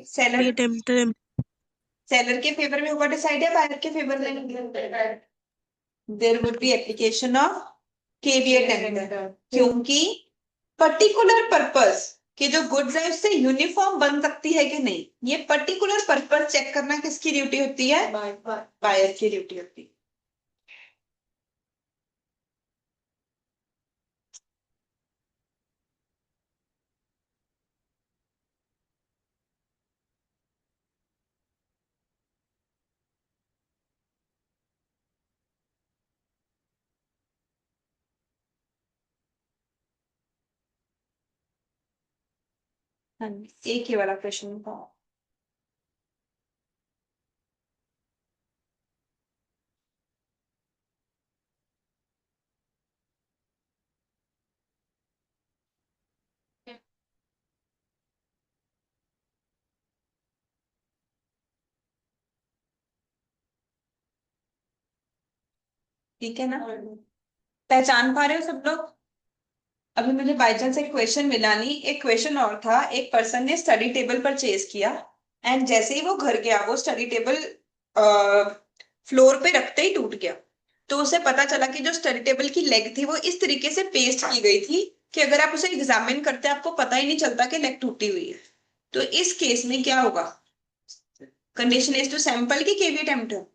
Speaker 1: सेलर
Speaker 2: टेम्पटर
Speaker 1: सेलर के फेवर में होगा डिसाइड या बायर के फेवर में? There would be application of caveat emptor, क्योंकि पर्टिकुलर पर्पस के जो गुड्स है उससे यूनिफॉर्म बन सकती है कि नहीं, ये पर्टिकुलर पर्पस चेक करना किसकी ड्यूटी होती है? बायर की ड्यूटी होती है। हाँ, एक ही वाला क्वेश्चन था। ठीक है ना, पहचान पा रहे हो सब लोग? अभी मुझे बाई चांस एक क्वेश्चन मिला नहीं, एक क्वेश्चन और था। एक पर्सन ने स्टडी टेबल परचेज किया एंड जैसे ही वो घर गया वो स्टडी टेबल फ्लोर पे रखते ही टूट गया। तो उसे पता चला कि जो स्टडी टेबल की लेग थी वो इस तरीके से पेस्ट की गई थी कि अगर आप उसे एग्जामिन करते आपको पता ही नहीं चलता कि लेग टूटी हुई है। तो इस केस में क्या होगा? कंडीशन इज टू सैंपल की केवी टेम्पटर?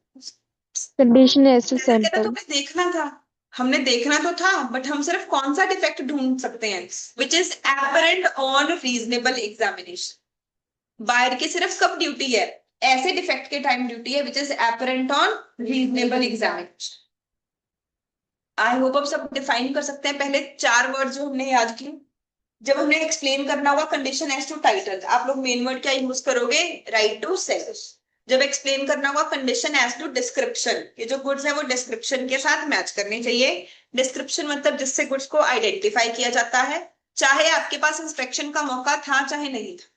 Speaker 2: कंडीशन एज टू
Speaker 1: कहता तो
Speaker 2: सैंपल
Speaker 1: हमें देखना था, हमने देखना तो था, बट हम सिर्फ कौन सा डिफेक्ट ढूंढ सकते हैं which is apparent on reasonable examination. Buyer की सिर्फ कब ड्यूटी है? ऐसे डिफेक्ट के टाइम ड्यूटी है विच is apparent on reasonable examination. I hope आप सब डिफाइन कर सकते हैं पहले चार वर्ड जो हमने याद किए। जब हमने एक्सप्लेन करना होगा कंडीशन एज टू टाइटल, आप लोग मेन वर्ड क्या यूज करोगे? Right to sell. जब एक्सप्लेन करना होगा कंडीशन एज टू डिस्क्रिप्शन, ये जो गुड्स है वो डिस्क्रिप्शन के साथ मैच करनी चाहिए। डिस्क्रिप्शन मतलब जिससे गुड्स को आइडेंटिफाई किया जाता है, चाहे आपके पास इंस्पेक्शन का मौका था चाहे नहीं था।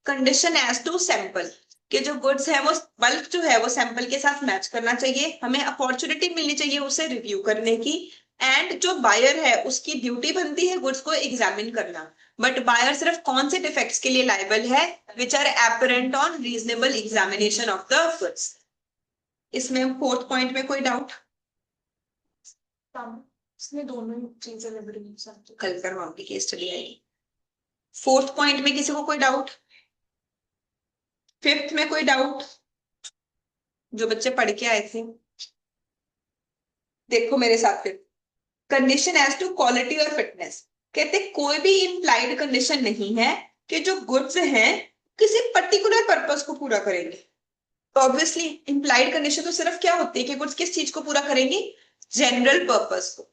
Speaker 1: कंडीशन एज टू सैंपल के जो गुड्स है वो बल्क जो है वो सैंपल के साथ मैच करना चाहिए, हमें अपॉर्चुनिटी मिलनी चाहिए उसे रिव्यू करने की। एंड जो बायर है उसकी ड्यूटी बनती है गुड्स को एग्जामिन करना, बट बायर सिर्फ कौन से डिफेक्ट्स के लिए लाइबल है? Which are apparent on reasonable examination of the goods. इसमें फोर्थ पॉइंट में कोई डाउट?
Speaker 4: इसमें दोनों ही चीजें लग रही हैं।
Speaker 1: कल करवाऊंगी, केस स्टडी आएगी। फोर्थ पॉइंट में किसी को कोई डाउट? फिफ्थ में कोई डाउट? जो बच्चे पढ़ के आए थे देखो मेरे साथ फिर। कंडीशन एज टू क्वालिटी और फिटनेस, कहते कोई भी इम्प्लाइड कंडीशन नहीं है कि जो गुड्स हैं किसी पर्टिकुलर पर्पस को पूरा करेंगे। तो ऑब्वियसली इम्प्लाइड कंडीशन तो सिर्फ क्या होती है कि गुड्स किस चीज को पूरा करेंगी? जनरल पर्पस को।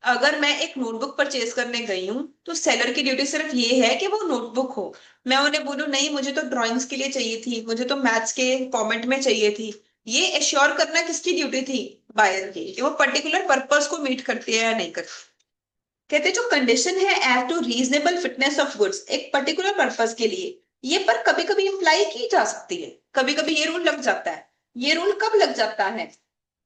Speaker 1: अगर मैं एक नोटबुक परचेज करने गई हूँ तो सेलर की ड्यूटी सिर्फ ये है कि वो नोटबुक हो। मैं उन्हें बोलूं नहीं मुझे तो ड्राइंग्स के लिए चाहिए थी, मुझे तो मैथ्स के फॉर्मेट में चाहिए थी, ये एश्योर करना किसकी ड्यूटी थी? बायर की, कि वो पर्टिकुलर पर्पस को मीट करती है या नहीं करती। कहते जो कंडीशन है as to reasonable fitness of goods एक पर्टिकुलर पर्पस के लिए, ये पर कभी कभी इंप्लाई की जा सकती है, कभी कभी ये रूल लग जाता है। ये रूल कब लग जाता है?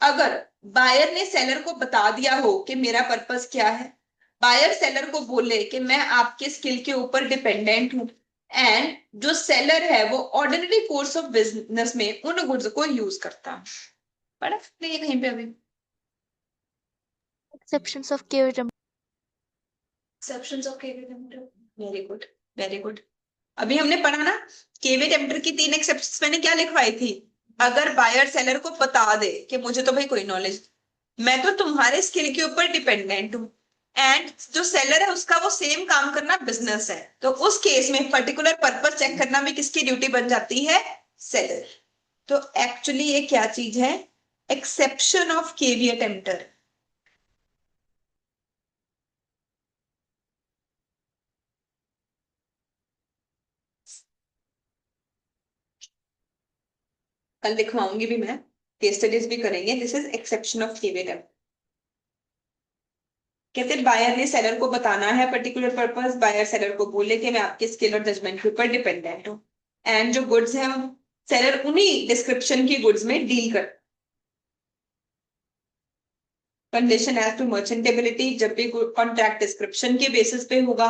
Speaker 1: अगर बायर ने सेलर को बता दिया हो कि मेरा पर्पस क्या है, बायर सेलर को बोले कि मैं आपके स्किल के ऊपर डिपेंडेंट हूं, एंड जो सेलर है वो ऑर्डिनरी कोर्स ऑफ बिजनेस में उन गुड्स को यूज करता है। पढ़ा नहीं कहीं पे अभी?
Speaker 2: Exceptions of caveat
Speaker 4: exceptions of caveat emptor.
Speaker 1: Very good, very good. अभी हमने पढ़ा ना केवी टेम्पटर की 3 एक्सेप्शंस मैंने क्या लिखवाई थी? अगर बायर सेलर को बता दे कि मुझे तो भाई कोई नॉलेज, मैं तो तुम्हारे स्किल के ऊपर डिपेंडेंट हूं, एंड जो सेलर है उसका वो सेम काम करना बिजनेस है, तो उस केस में पर्टिकुलर पर्पस चेक करना भी किसकी ड्यूटी बन जाती है? सेलर। तो एक्चुअली ये क्या चीज है? Exception of caveat emptor. कल लिखवाऊंगी भी मैं, केस स्टडीज भी करेंगे। This is exception of caveat emptor. कहते बायर ने सेलर को बताना है पर्टिकुलर पर्पस, बायर सेलर को बोले कि मैं आपके स्किल और जजमेंट के ऊपर डिपेंडेंट हूँ, एंड जो गुड्स हैं सेलर उन्हीं डिस्क्रिप्शन की गुड्स में डील कर। कंडीशन एज टू मर्चेंटेबिलिटी जब भी कॉन्ट्रैक्ट डिस्क्रिप्शन के बेसिस पे होगा,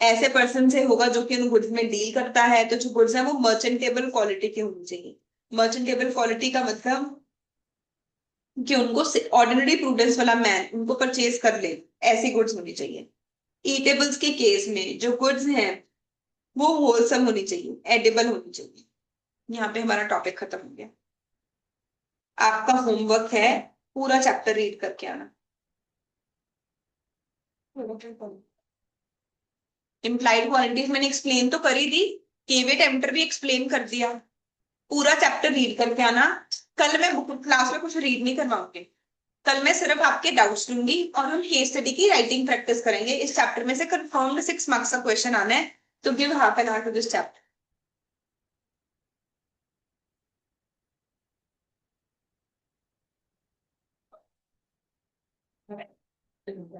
Speaker 1: ऐसे पर्सन से होगा जो कि उन गुड्स में डील करता है, तो जो गुड्स है वो मर्चेंटेबल क्वालिटी के होनी चाहिए। मर्चेंटेबल क्वालिटी का मतलब कि उनको ऑर्डिनरी प्रूडेंस वाला मैन उनको परचेज कर ले, ऐसी गुड्स होनी चाहिए। ईटेबल्स के केस में जो गुड्स हैं वो होलसम होनी चाहिए, एडिबल होनी चाहिए। यहाँ पे हमारा टॉपिक खत्म हो गया। आपका होमवर्क है पूरा चैप्टर रीड करके आना। इम्प्लाइड क्वालिटीज मैंने एक्सप्लेन तो कर ही दी, केवे टेम्पटर भी एक्सप्लेन कर दिया। पूरा चैप्टर रीड करके आना। कल मैं बुक क्लास में कुछ रीड नहीं करवाऊंगी, कल मैं सिर्फ आपके डाउट्स लूंगी और हम केस स्टडी की राइटिंग प्रैक्टिस करेंगे। इस चैप्टर में से कंफर्म्ड 6 मार्क्स का क्वेश्चन आना है, तो give half an hour to this chapter.